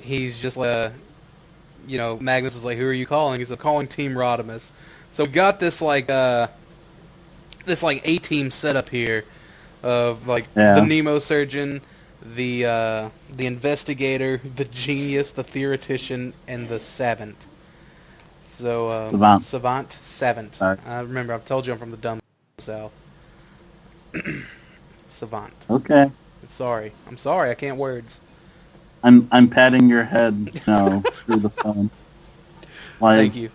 A: He's just like, Magnus is like, who are you calling? He's like, calling Team Rodimus. So we've got this A-team setup here of, like, the Nemo surgeon, the investigator, the genius, the theoretician, and the savant. So savant. Remember, I've told you I'm from the dumb south. Savant.
D: Okay.
A: I'm sorry, I can't words.
D: I'm patting your head, through the phone. Like,
A: Thank you.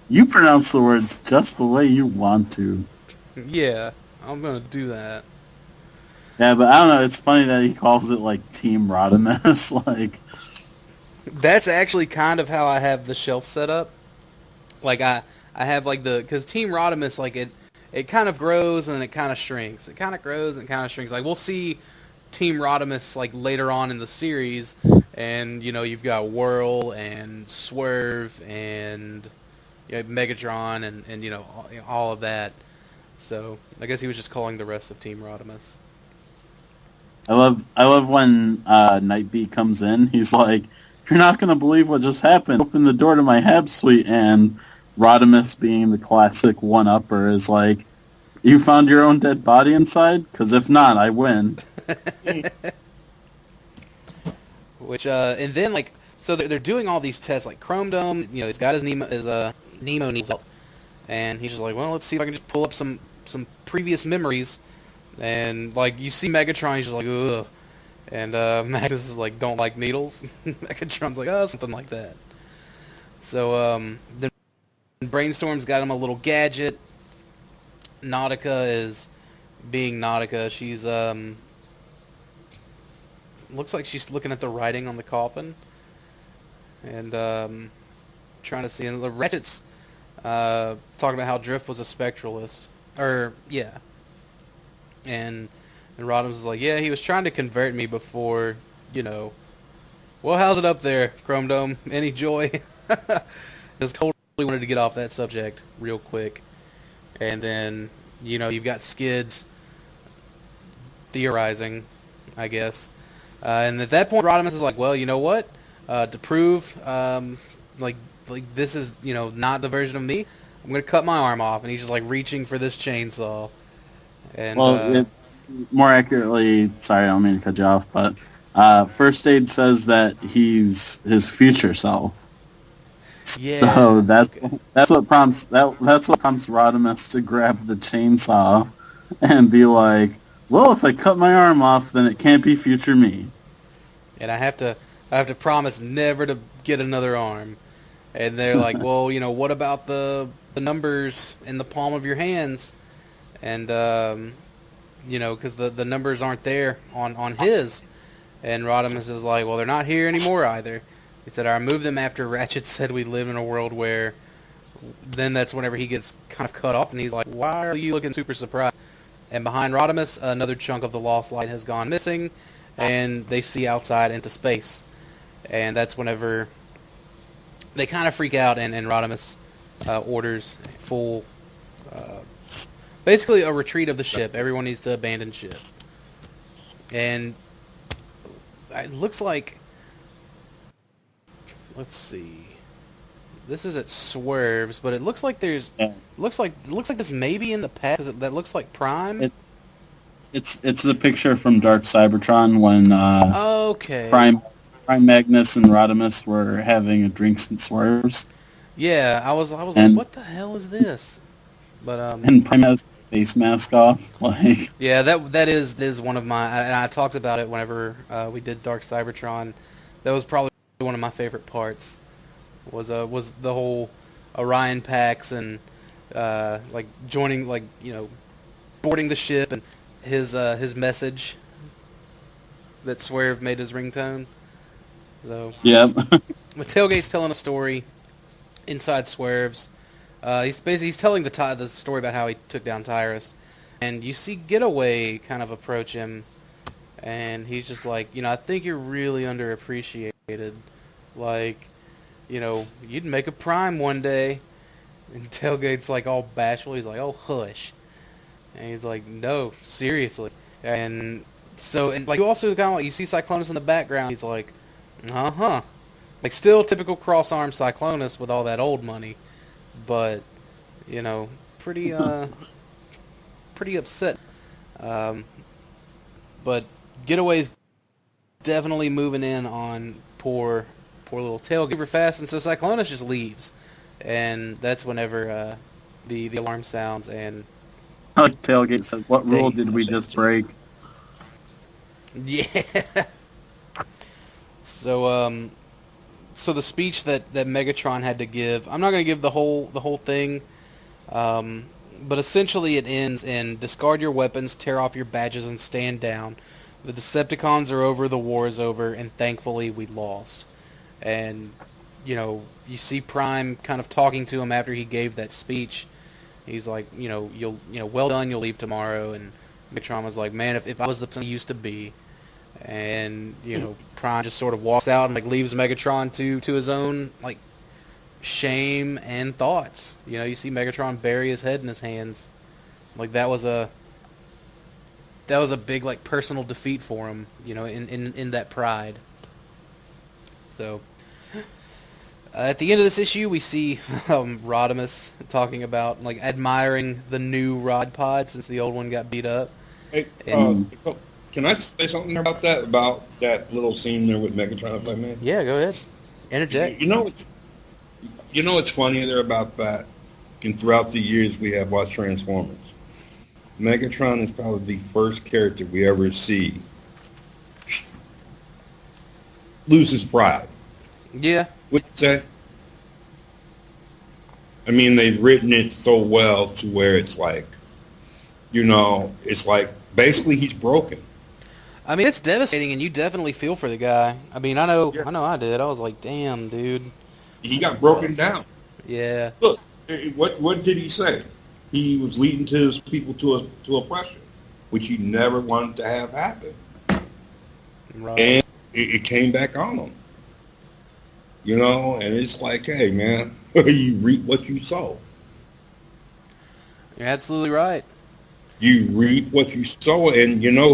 D: You pronounce the words just the way you want to.
A: Yeah, I'm gonna do that.
D: Yeah, but I don't know. It's funny that he calls it like Team Rodimus. Like,
A: that's actually kind of how I have the shelf set up. Like I have like because Team Rodimus, like it kind of grows and it kind of shrinks. It kind of grows and kind of shrinks. Like we'll see Team Rodimus like later on in the series, and you've got Whirl and Swerve and Megatron and all of that. So I guess he was just calling the rest of Team Rodimus.
D: I love when Nightbeat comes in. He's like, "You're not gonna believe what just happened. Open the door to my Hab suite," and Rodimus, being the classic one-upper, is like, "You found your own dead body inside? Because if not, I win."
A: Which and then like so they're doing all these tests like Chrome Dome. He's got his Nemo needs help, and he's just like, well, let's see if I can just pull up some previous memories. And like you see Megatron, he's just like, ugh. And Magnus is like, don't like needles. Megatron's like, oh, something like that. So then Brainstorm's got him a little gadget. Nautica is being Nautica. She's looks like she's looking at the writing on the coffin and trying to see. And the Ratchet's talking about how Drift was a spectralist, and Rodimus was like, yeah, he was trying to convert me before, Well, how's it up there, Chrome Dome? Any joy? Just totally wanted to get off that subject real quick. And then, you've got Skids theorizing, I guess. And at that point, Rodimus is like, well, you know what? To prove, like this is, not the version of me, I'm going to cut my arm off. And he's just, like, reaching for this chainsaw. And,
D: more accurately, sorry, I don't mean to cut you off, but First Aid says that he's his future self.
A: Yeah.
D: So that's what prompts Rodimus to grab the chainsaw and be like, well, if I cut my arm off, then it can't be future me.
A: And I have to promise never to get another arm. And they're like, well, what about the numbers in the palm of your hands? And because the numbers aren't there on his. And Rodimus is like, well, they're not here anymore either. He said, I removed them after Ratchet said we live in a world where... Then that's whenever he gets kind of cut off, and he's like, why are you looking super surprised? And behind Rodimus, another chunk of the Lost Light has gone missing, and they see outside into space. And that's whenever they kind of freak out, and Rodimus orders full... basically a retreat of the ship. Everyone needs to abandon ship. And it looks like... Let's see. This is at Swerves, but it looks like there's... Looks like this may be in the past. That looks like Prime.
D: It's the picture from Dark Cybertron when
A: okay.
D: Prime Magnus and Rodimus were having a drinks and Swerves.
A: Yeah, I was like, what the hell is this? But
D: and Prime has face mask off. Like,
A: yeah, that is one of my... And I talked about it whenever we did Dark Cybertron. That was probably one of my favorite parts. Was the whole Orion Pax and like joining, like, you know, boarding the ship, and his message that Swerve made his ringtone. So
D: yeah.
A: But Tailgate's telling a story inside Swerves. He's telling the story about how he took down Tyrus, and you see Getaway kind of approach him, and he's just like, you know, I think you're really underappreciated. Like, you know, you'd make a Prime one day. And Tailgate's like all bashful. He's like, oh, hush. And he's like, no, seriously. And so, and like, you also kind of like, you see Cyclonus in the background. He's like, uh-huh. Like, still typical cross-arm Cyclonus with all that old money. But, you know, pretty pretty upset. But Getaway's definitely moving in on poor little Tailgate super fast, and so Cyclonus just leaves. And that's whenever the alarm sounds, and
D: like Tailgate said, what rule did we just break?
A: Yeah. So the speech that Megatron had to give, I'm not going to give the whole thing, but essentially it ends in discard your weapons, tear off your badges, and stand down. The Decepticons are over, the war is over, and thankfully we lost. And, you know, you see Prime kind of talking to him after he gave that speech. He's like, well done, you'll leave tomorrow. And Megatron was like, man, if I was the person I used to be. And, you know, Prime just sort of walks out and, like, leaves Megatron to his own, like, shame and thoughts. You know, you see Megatron bury his head in his hands. Like, that was a big, like, personal defeat for him, you know, in that pride. So... at the end of this issue, we see Rodimus talking about, like, admiring the new Rod Pod since the old one got beat up.
B: Hey, can I say something about that little scene there with Megatron, if I may?
A: Yeah, go ahead. Interject.
B: You know what's funny there about that? And throughout the years we have watched Transformers, Megatron is probably the first character we ever see lose his pride.
A: Yeah.
B: What'd you say? I mean, they've written it so well to where it's like, you know, it's like basically he's broken.
A: I mean, it's devastating, and you definitely feel for the guy. I mean, I know I did. I was like, damn, dude.
B: He got broken down.
A: Yeah.
B: Look, what did he say? He was leading his people to oppression, which he never wanted to have happen.
A: Right.
B: And it came back on him. You know, and it's like, hey, man, you reap what you sow.
A: You're absolutely right.
B: You reap what you sow, and you know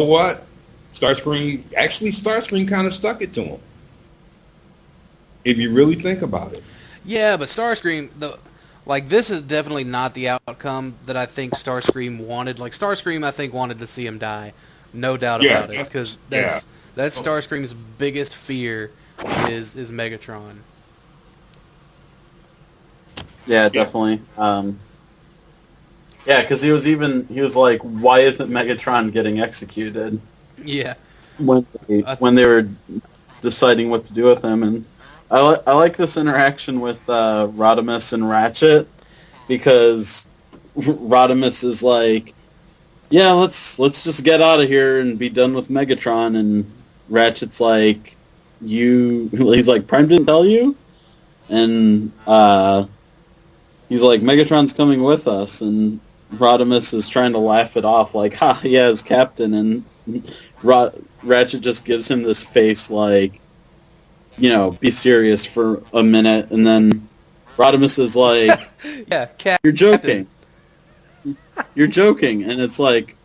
B: what? Starscream kind of stuck it to him. If you really think about it.
A: Yeah, but Starscream, this is definitely not the outcome that I think Starscream wanted. Like, Starscream, I think, wanted to see him die. No doubt about it. Because that's Starscream's biggest fear is Megatron.
C: Yeah, definitely. Yeah, because he was like, why isn't Megatron getting executed?
A: Yeah.
C: When they were deciding what to do with him, and I like this interaction with Rodimus and Ratchet, because Rodimus is like, yeah, let's just get out of here and be done with Megatron, and Ratchet's like,
D: he's like, Prime didn't tell you? And he's like, Megatron's coming with us, and Rodimus is trying to laugh it off, like, ha, yeah, as captain, and Ratchet just gives him this face like, be serious for a minute, and then Rodimus is like,
A: yeah, Captain.
D: You're joking. You're joking, and it's like,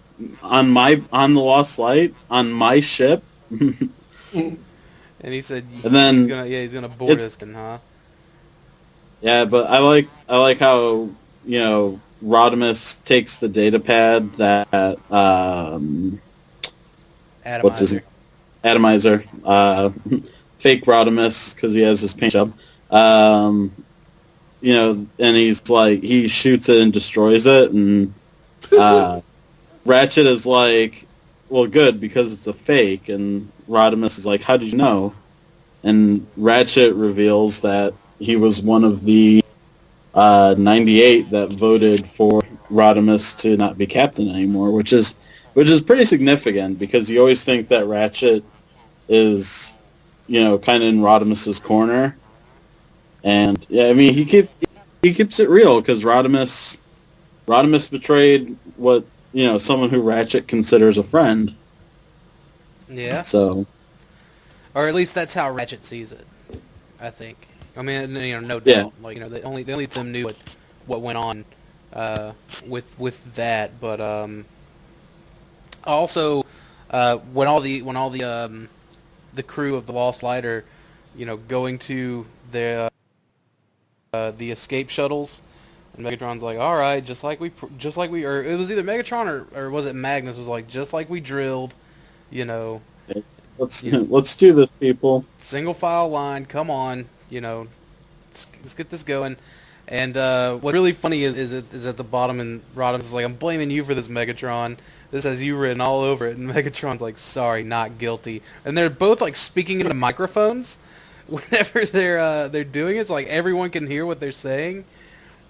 D: on the Lost Light, on my ship?
A: And he said,
D: and then
A: he's gonna board us, huh?
D: Yeah, but I like how, Rodimus takes the data pad that what's his name? Atomizer, fake Rodimus, because he has his paint job. And he's like, he shoots it and destroys it, and Ratchet is like, well, good, because it's a fake, and Rodimus is like, how did you know? And Ratchet reveals that he was one of the 98 that voted for Rodimus to not be captain anymore, which is pretty significant, because you always think that Ratchet is, kind of in Rodimus's corner. And yeah, I mean, he keeps it real, because Rodimus betrayed what, someone who Ratchet considers a friend.
A: Yeah.
D: So,
A: or at least that's how Ratchet sees it, I think. I mean, no doubt.
D: Yeah.
A: Like, they only them knew what went on with that. But also, when all the crew of the Lost Light are, going to the escape shuttles, and Megatron's like, all right, just like we, or it was either Megatron or was it Magnus was like, just like we drilled,
D: Let's do this, people.
A: Single file line, come on, let's get this going. And what's really funny is at the bottom, and Rodimus is like, I'm blaming you for this, Megatron. This has you written all over it. And Megatron's like, sorry, not guilty. And they're both like speaking into microphones whenever they're doing it. It's like everyone can hear what they're saying.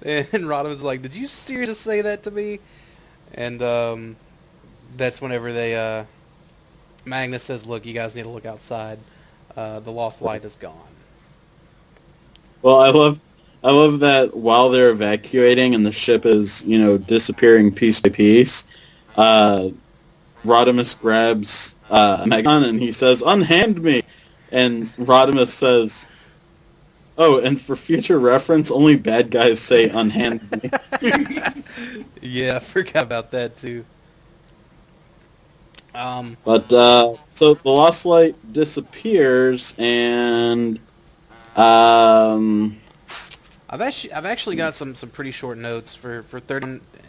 A: And Rodimus is like, did you seriously say that to me? And that's whenever they Magnus says, look, you guys need to look outside. The Lost Light is gone.
D: Well, I love that while they're evacuating and the ship is, disappearing piece by piece, Rodimus grabs Megatron and he says, unhand me! And Rodimus says, oh, and for future reference, only bad guys say unhand me.
A: Yeah, I forgot about that too.
D: But so the Lost Light disappears, and
A: I've actually got some pretty short notes for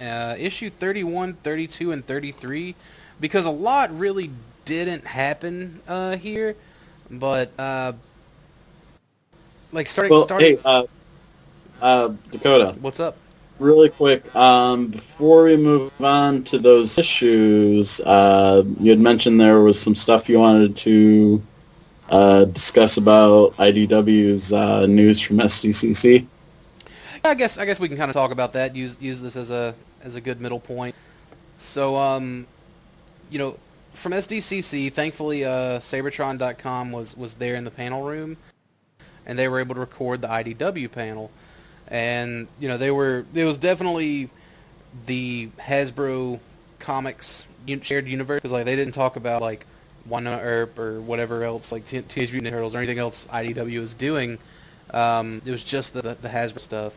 A: issue 31, 32, and 33, because a lot really didn't happen here, but starting.
D: Hey, Dakota,
A: what's up?
D: really quick, before we move on to those issues, you had mentioned there was some stuff you wanted to discuss about IDW's news from SDCC.
A: I guess we can kind of talk about that. Use this as a good middle point. So, from SDCC, thankfully, Cybertron.com was there in the panel room, and they were able to record the IDW panel. And it was definitely the Hasbro Comics shared universe, because they didn't talk about Wanda Earp or whatever else, Teenage Mutant Ninja Turtles or anything else IDW was doing. It was just the Hasbro stuff.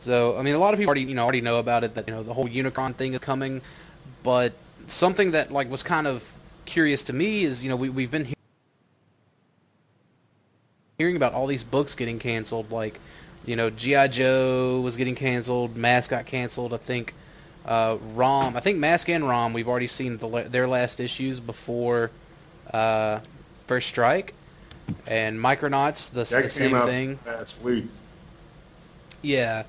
A: So a lot of people already know about it, that the whole Unicron thing is coming. But something that was kind of curious to me is we've been hearing about all these books getting canceled, G.I. Joe was getting canceled, Mask got canceled, I think ROM, Mask and ROM, we've already seen their last issues before First Strike, and Micronauts, the same thing.
B: Last week.
A: Yeah,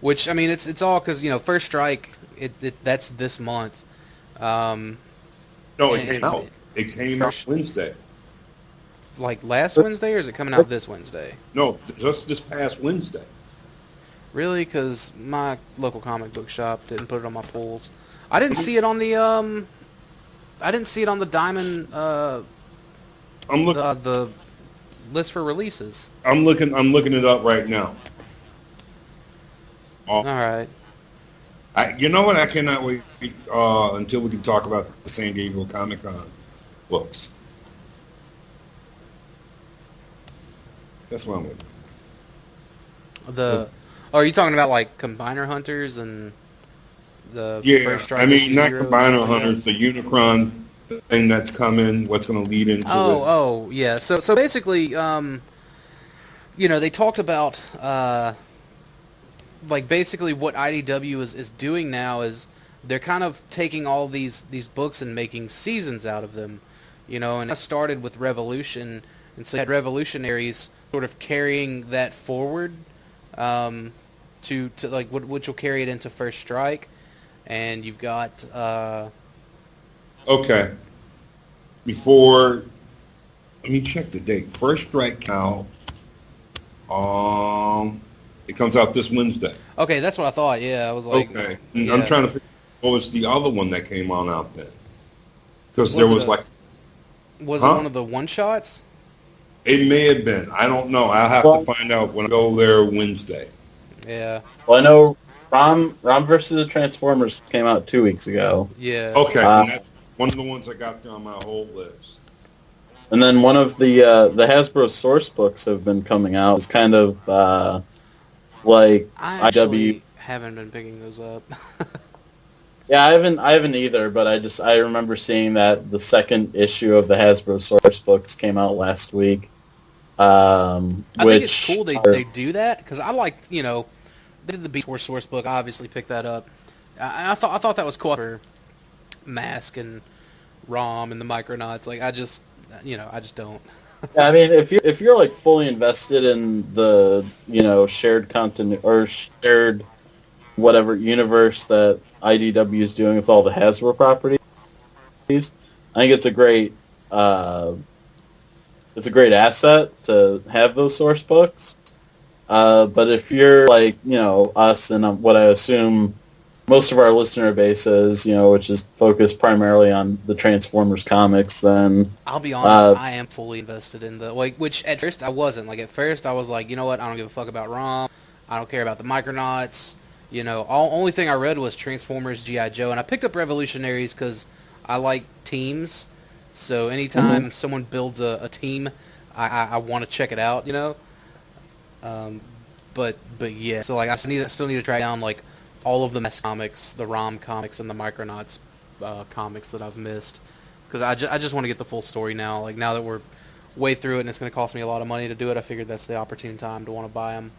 A: which, it's all because, First Strike, that's this month.
B: No, it came out. It came out Wednesday.
A: Last Wednesday, or is it coming out this Wednesday?
B: No, just this past Wednesday.
A: Really? Because my local comic book shop didn't put it on my pulls. I didn't see it on the I didn't see it on the Diamond.
B: I'm looking.
A: list for releases.
B: I'm looking it up right now.
A: All right.
B: You know what? I cannot wait until we can talk about the San Diego Comic-Con books. That's what I'm with.
A: Are you talking about like Combiner Hunters and the
B: Yeah,
A: First Strike
B: I mean,
A: issue
B: not
A: zeros?
B: Combiner Hunters, the Unicron thing that's coming, what's going to lead into it.
A: Oh, yeah. So basically, they talked about, like, basically what IDW is doing now is they're kind of taking all these books and making seasons out of them, and it started with Revolution, and so you had Revolutionaries sort of carrying that forward, to like, which will carry it into First Strike, and you've got,
B: Okay. Let me check the date. First Strike out. It comes out this Wednesday.
A: okay, that's what I thought, yeah, I was like...
B: Okay.
A: Yeah.
B: I'm trying to figure out what was the other one that came on out then. Because there was
A: Was
B: Huh?
A: it one of the one-shots?
B: It may have been. I don't know. I'll have to find out when I go there Wednesday.
A: Yeah.
C: Well, I know Rom versus the Transformers came out 2 weeks ago.
A: Yeah.
B: Okay. And that's one of the ones I got on my whole list.
C: And then one of the Hasbro source books have been coming out. It's kind of like
A: I actually haven't been picking those up.
C: Yeah, I haven't either, but I remember seeing that the second issue of the Hasbro source books came out last week.
A: I think it's cool they do that, because I like, they did the Beast Wars source book. I obviously picked that up. I thought that was cool for Mask and Rom and the Micronauts. Like, I just don't.
C: I mean, if you're like fully invested in the shared content or shared whatever universe that IDW is doing with all the Hasbro properties, I think it's a great asset to have those source books. But if you're like us and what I assume most of our listener base is, which is focused primarily on the Transformers comics, then
A: I'll be honest, I am fully invested in which at first I wasn't. Like, at first I was like, you know what, I don't give a fuck about Rom. I don't care about the Micronauts. Only thing I read was Transformers, G.I. Joe, and I picked up Revolutionaries because I like teams. So anytime someone builds a team, I want to check it out, But yeah, so like I still need to track down like all of the Mess comics, the ROM comics, and the Micronauts comics that I've missed, because I just want to get the full story now. Like, now that we're way through it and it's going to cost me a lot of money to do it, I figured that's the opportune time to want to buy them.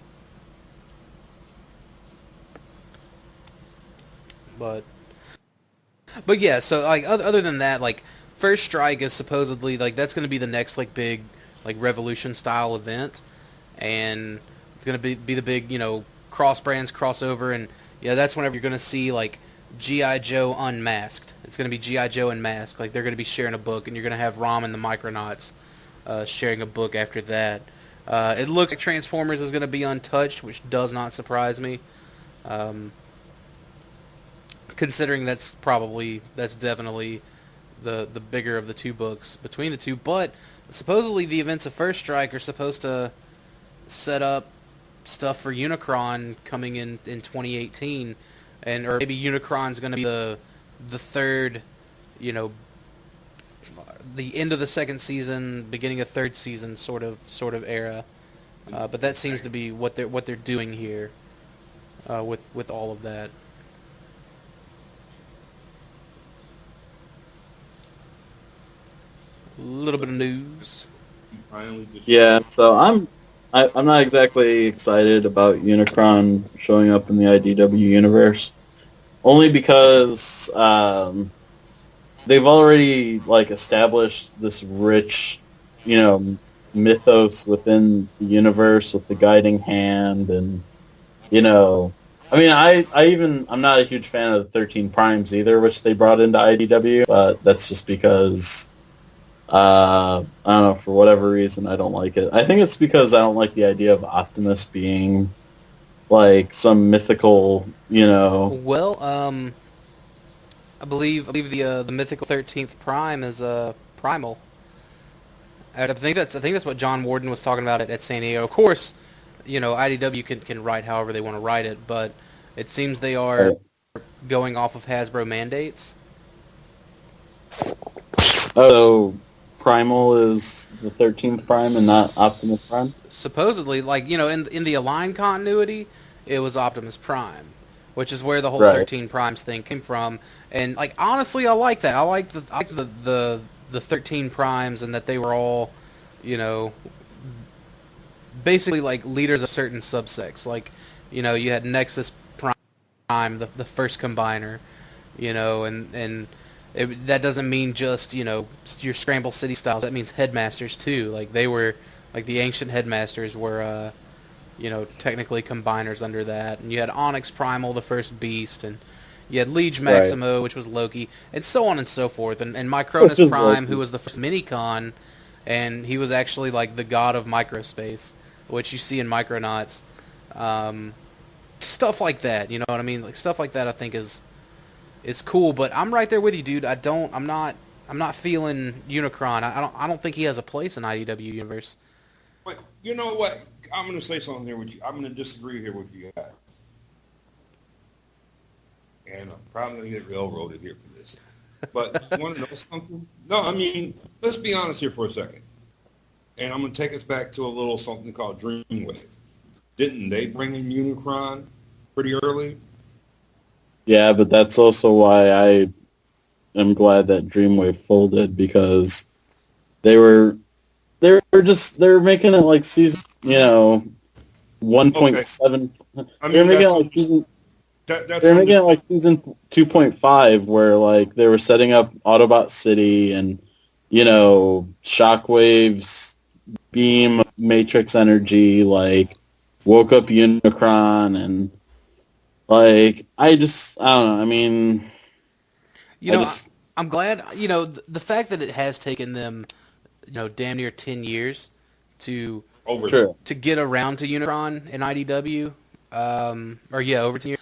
A: But yeah, so like other than that, like First Strike is supposedly like that's going to be the next like big like Revolution style event, and it's going to be the big cross brands crossover, and that's whenever you're going to see like G.I. Joe Unmasked. It's going to be G.I. Joe Unmasked. Like, they're going to be sharing a book, and you're going to have Rom and the Micronauts sharing a book after that. It looks like Transformers is going to be untouched, which does not surprise me. Considering that's definitely the bigger of the two books between the two. But supposedly the events of First Strike are supposed to set up stuff for Unicron coming in 2018, or maybe Unicron's going to be the third, the end of the second season, beginning of third season sort of era. But that seems to be what they're doing here with all of that. A little bit of news.
C: Yeah, so I'm not exactly excited about Unicron showing up in the IDW universe, only because they've already established this rich, mythos within the universe with the guiding hand, and I mean, I'm not a huge fan of the 13 Primes either, which they brought into IDW, but that's just because I don't know, for whatever reason, I don't like it. I think it's because I don't like the idea of Optimus being some mythical,
A: Well, I believe the mythical 13th Prime is Primal. I think that's what John Warden was talking about at San Diego. Of course, IDW can write however they want to write it, but it seems they are going off of Hasbro mandates.
C: Oh, Primal is the 13th Prime and not Optimus Prime?
A: Supposedly, in the Align continuity, it was Optimus Prime, which is where the whole
C: Right.
A: 13 Primes thing came from. And honestly, I like that. I like the 13 Primes, and that they were all, basically like leaders of certain subsects. You had Nexus Prime, the first combiner, and that doesn't mean just your Scramble City styles. That means headmasters too. Like they were, like the ancient headmasters were, technically combiners under that. And you had Onyx Primal, the first beast, and you had Liege Maximo, which was Loki, and so on and so forth. And Micronus Prime, who was the first Minicon, and he was actually like the god of microspace, which you see in Micronauts. Stuff like that, you know what I mean? Like stuff like that, I think is cool. But I'm right there with you, dude. I'm not feeling Unicron. I don't think he has a place in IDW universe.
B: But you know what? I'm going to say something here with you. I'm going to disagree here with you guys. And I'm probably going to get railroaded here for this. But you want to know something? No, I mean, let's be honest here for a second. And I'm going to take us back to a little something called Dreamwave. Didn't they bring in Unicron pretty early?
C: Yeah, but that's also why I am glad that Dreamwave folded, because they were making it like season 1.7.
B: I mean,
C: They're making it like season. They're making it like season 2.5, where like they were setting up Autobot City, and Shockwave's beam matrix energy like woke up Unicron, and like I don't know. I mean,
A: I'm glad. The fact that it has taken them, damn near 10 years to get around to Unicron in IDW, over 10 years.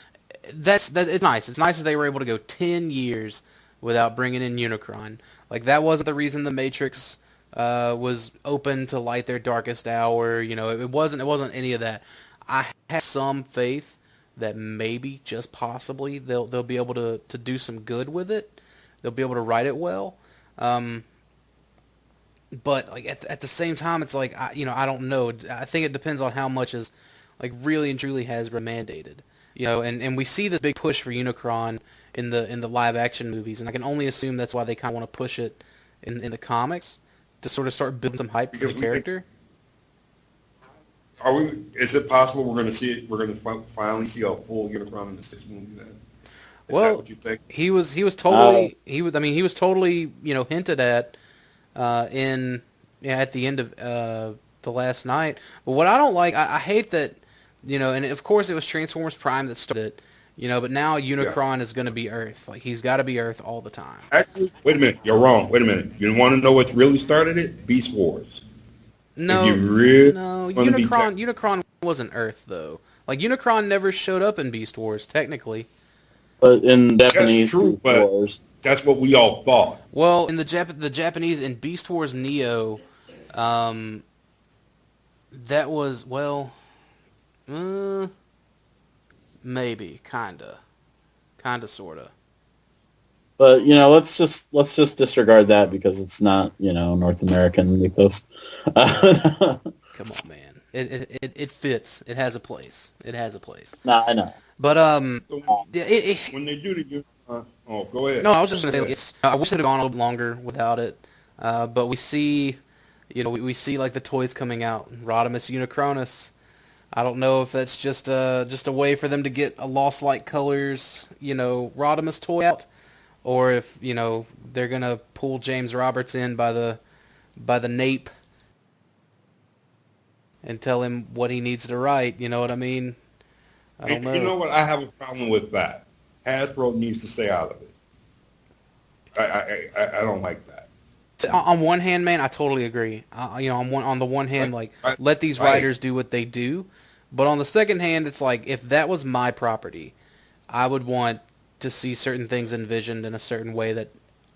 A: It's nice. It's nice that they were able to go 10 years without bringing in Unicron. Like that wasn't the reason the Matrix was open to light their darkest hour. It wasn't any of that. I have some faith that maybe, just possibly, they'll be able to do some good with it. They'll be able to write it well. But like at the same time, it's like I don't know. I think it depends on how much is like really and truly Hasbro mandated. And we see this big push for Unicron in the live action movies, and I can only assume that's why they kind of want to push it in the comics to sort of start building some hype for the character.
B: Is it possible we're going to see it? We're going to finally see a full Unicron in the sixth movie then? Is that what you think?
A: He was totally he was totally hinted at at the end of the last night. But what I don't like, I hate that and of course it was Transformers Prime that started it, but now Unicron is going to be Earth. Like he's got to be Earth all the time.
B: Actually, wait a minute, you're wrong. Wait a minute. You want to know what really started it? Beast Wars.
A: No, Unicron wasn't Earth though. Like Unicron never showed up in Beast Wars technically.
C: But in Japanese
B: Beast Wars, that's what we all thought.
A: Well, in the Japanese in Beast Wars Neo, that was maybe kinda, sorta.
C: But let's just disregard that because it's not North American mythos.
A: Come on, man. It fits. It has a place.
C: Nah, I know.
A: But
B: when they do the go ahead.
A: No, I was just gonna say I wish it had gone a little longer without it. But we see, we see like the toys coming out. Rodimus Unicronus. I don't know if that's just a way for them to get a Lost Light Colors, Rodimus toy out, or if they're gonna pull James Roberts in by the nape and tell him what he needs to write. You know what I mean? I don't know.
B: You know what? I have a problem with that. Hasbro needs to stay out of it. I don't like that.
A: On one hand, man, I totally agree. On the one hand, let these writers do what they do. But on the second hand, it's like, if that was my property, I would want to see certain things envisioned in a certain way that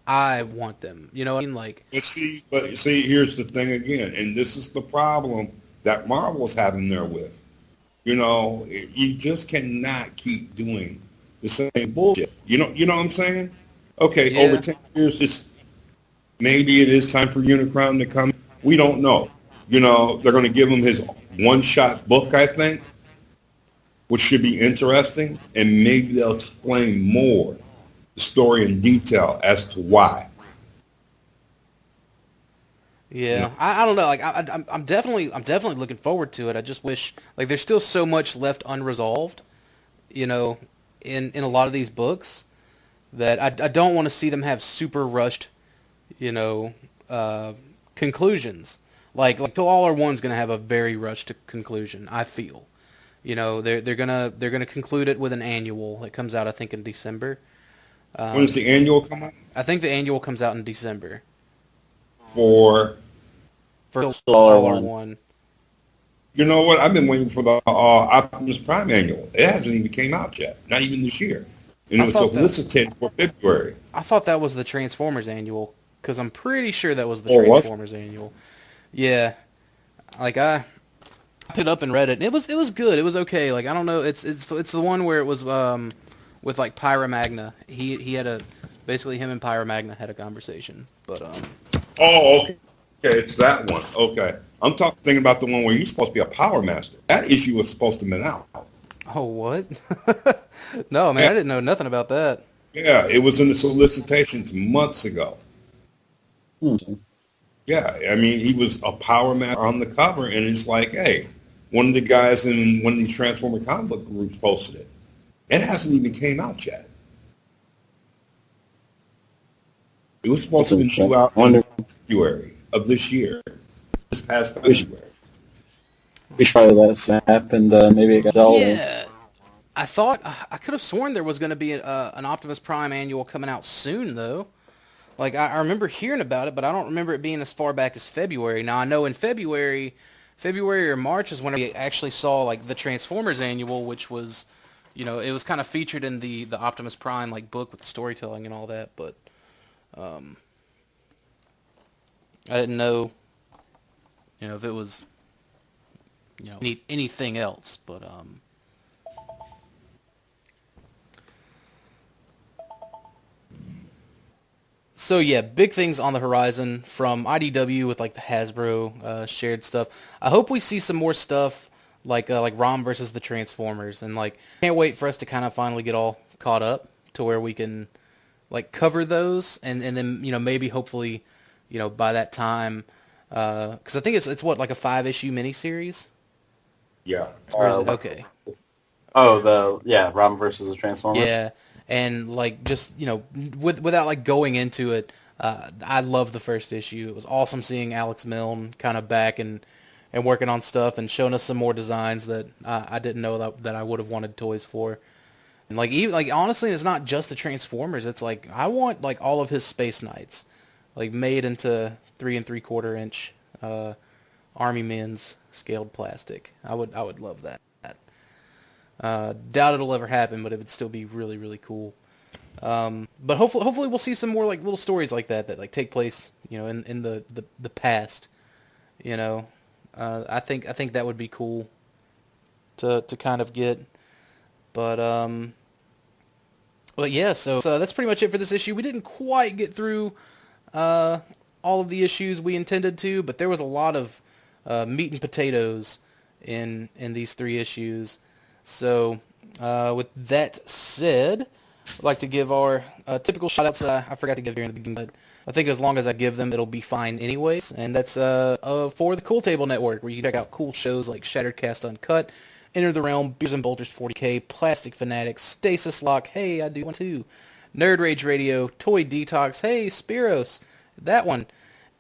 A: I want them. You know what I mean? Like,
B: But see, here's the thing again, and this is the problem that Marvel's having there with. You know, you just cannot keep doing the same bullshit. You know what I'm saying? Okay,
A: yeah,
B: over 10 years, maybe it is time for Unicron to come. We don't know. You know, they're going to give him his one-shot book, I think, which should be interesting, and maybe they'll explain more the story in detail as to why.
A: yeah.
B: You know,
A: I don't know. Like, I'm definitely looking forward to it. I just wish, like, there's still so much left unresolved, you know, in a lot of these books that I don't want to see them have super rushed, you know, conclusions. Like Till All Are One's going to have a very rushed conclusion, I feel. You know, they're gonna conclude it with an annual that comes out, I think, in December.
B: when does the annual come out?
A: I think the annual comes out in December
B: For,
A: for Till
C: All Are
A: All Are
C: One.
A: One.
B: you know what? I've been waiting for the Optimus Prime annual. It hasn't even came out yet, not even this year. And it
A: I
B: was
A: thought that
B: solicited for February.
A: I thought that was the Transformers annual because I'm pretty sure that was the
B: Oh, was it?
A: Transformers annual. Yeah, like I picked it up and read it. And it was good. It was okay. Like, I don't know. It's the one where it was with like Pyra Magna. He had basically him and Pyra Magna had a conversation. But
B: Oh, okay. Okay, it's that one. Okay. I'm thinking about the one where you're supposed to be a Power Master. That issue was supposed to have been out.
A: oh, what? No, man,
B: Yeah,
A: I didn't know nothing about that.
B: yeah, it was in the solicitations months ago.
C: Hmm.
B: Yeah, I mean, he was a Power Master on the cover, and it's like, hey, one of the guys in one of these Transformer comic book groups posted it. It hasn't even came out yet. It was supposed to be due out in February of this year, this past February.
C: We should probably let it snap, and maybe it got dull.
A: Yeah, I could have sworn there was going to be an Optimus Prime annual coming out soon, though. Like, I remember hearing about it, but I don't remember it being as far back as February. Now, I know in February or March is when I actually saw, like, the Transformers annual, which was, you know, it was kind of featured in the Optimus Prime, like, book with the storytelling and all that, but I didn't know, you know, if it was, you know, anything else, but so yeah, big things on the horizon from IDW with like the Hasbro shared stuff. I hope we see some more stuff like Rom versus the Transformers, and like can't wait for us to kind of finally get all caught up to where we can like cover those, and then, you know, maybe hopefully, you know, by that time, because I think it's what, like a 5-issue miniseries,
B: Yeah.
A: or is it okay?
C: Robin versus the Transformers.
A: Yeah, and like just, you know, without like going into it, I love the first issue. It was awesome seeing Alex Milne kind of back and working on stuff and showing us some more designs that I didn't know that I would have wanted toys for. And like, even like, honestly, it's not just the Transformers. It's like I want like all of his Space Knights, like made into 3 3/4 inch Army Men's scaled plastic. I would love that. Doubt it'll ever happen, but it would still be really, really cool. But hopefully we'll see some more like little stories like that like take place, you know, in the past. You know, I think that would be cool to kind of get. But yeah, so that's pretty much it for this issue. We didn't quite get through all of the issues we intended to, but there was a lot of meat and potatoes in these 3 issues. So, with that said, I'd like to give our typical shout-outs that I forgot to give here in the beginning, but I think as long as I give them, it'll be fine anyways. And that's for the Cool Table Network, where you can check out cool shows like Shattered Cast Uncut, Enter the Realm, Beers and Bolters 40K, Plastic Fanatics, Stasis Lock, hey, I do one too, Nerd Rage Radio, Toy Detox, hey, Spiros, that one,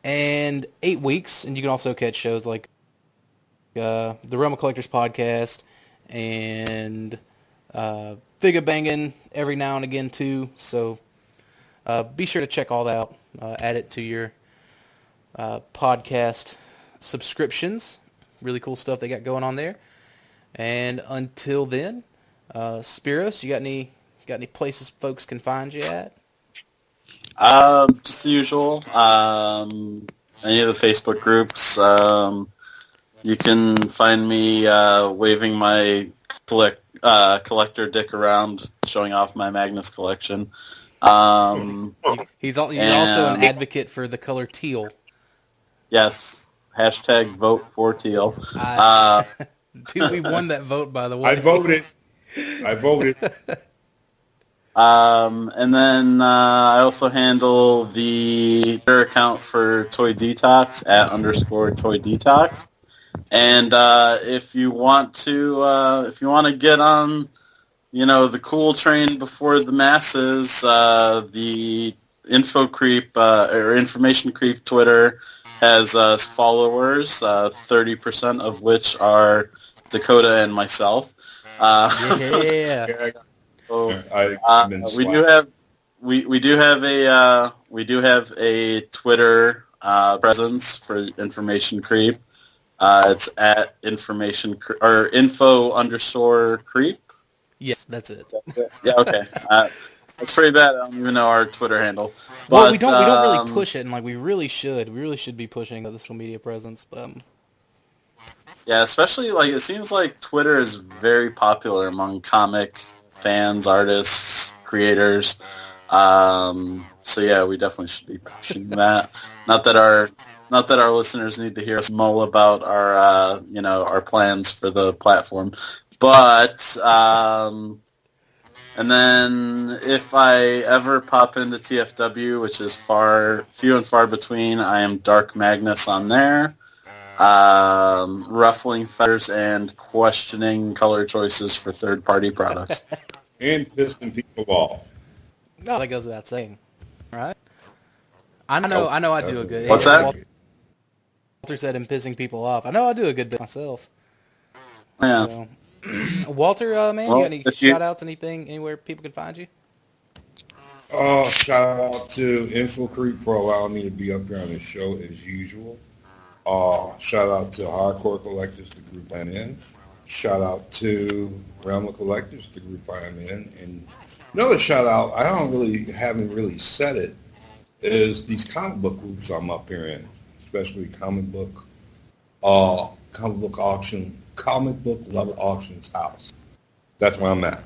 A: and 8 Weeks. And you can also catch shows like the Realm of Collectors Podcast, and Figure Banging every now and again too. So be sure to check all that out. Add it to your podcast subscriptions. Really cool stuff they got going on there. And until then, Spiros, you got any places folks can find you at?
C: Just the usual. Any of the Facebook groups. You can find me waving my collector dick around, showing off my Magnus collection.
A: He's also an advocate for the color teal.
C: Yes. Hashtag vote for teal.
A: Dude, we won that vote, by the way.
B: I voted.
C: And then I also handle the Twitter account for Toy Detox @_Toy Detox. And if you want to get on, the cool train before the masses, the Info Creep or Information Creep Twitter has followers, 30% of which are Dakota and myself.
A: Yeah.
C: So, we do have a Twitter presence for Information Creep. It's at info_creep.
A: Yes, that's it.
C: Yeah, okay. That's pretty bad. I don't even know our Twitter handle. But,
A: Well, we don't really push it, and we really should. We really should be pushing the social media presence, but
C: yeah, especially it seems like Twitter is very popular among comic fans, artists, creators. So yeah, we definitely should be pushing that. Not that our listeners need to hear us mull about our our plans for the platform, but and then if I ever pop into TFW, which is few and far between, I am Dark Magnus on there, ruffling feathers and questioning color choices for third-party products.
B: And pissing people off.
A: no, that goes without saying, right? I know I do a good.
C: What's that?
A: Walter said him pissing people off. I know I do a good bit myself.
C: Yeah.
A: So, Walter, man, you got any shout-outs, anything, anywhere people can find you?
B: Shout out to Info Creep for allowing me to be up here on the show as usual. Shout out to Hardcore Collectors, the group I'm in. Shout out to Realm of Collectors, the group I am in. And another shout out, I haven't really said it, is these comic book groups I'm up here in, especially comic book Level Auctions House. That's where I'm at.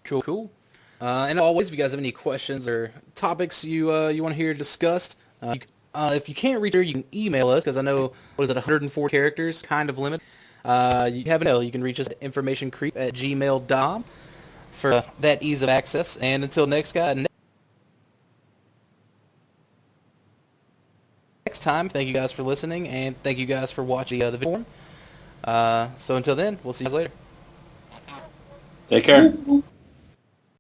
A: Cool. And always, if you guys have any questions or topics you want to hear discussed, if you can't reach her, you can email us, because I know, 104 characters, kind of limit. You have an email. You can reach us at informationcreep@gmail.com for that ease of access. And until next time, thank you guys for listening, and thank you guys for watching the video. So until then, we'll see you guys later.
C: Take care.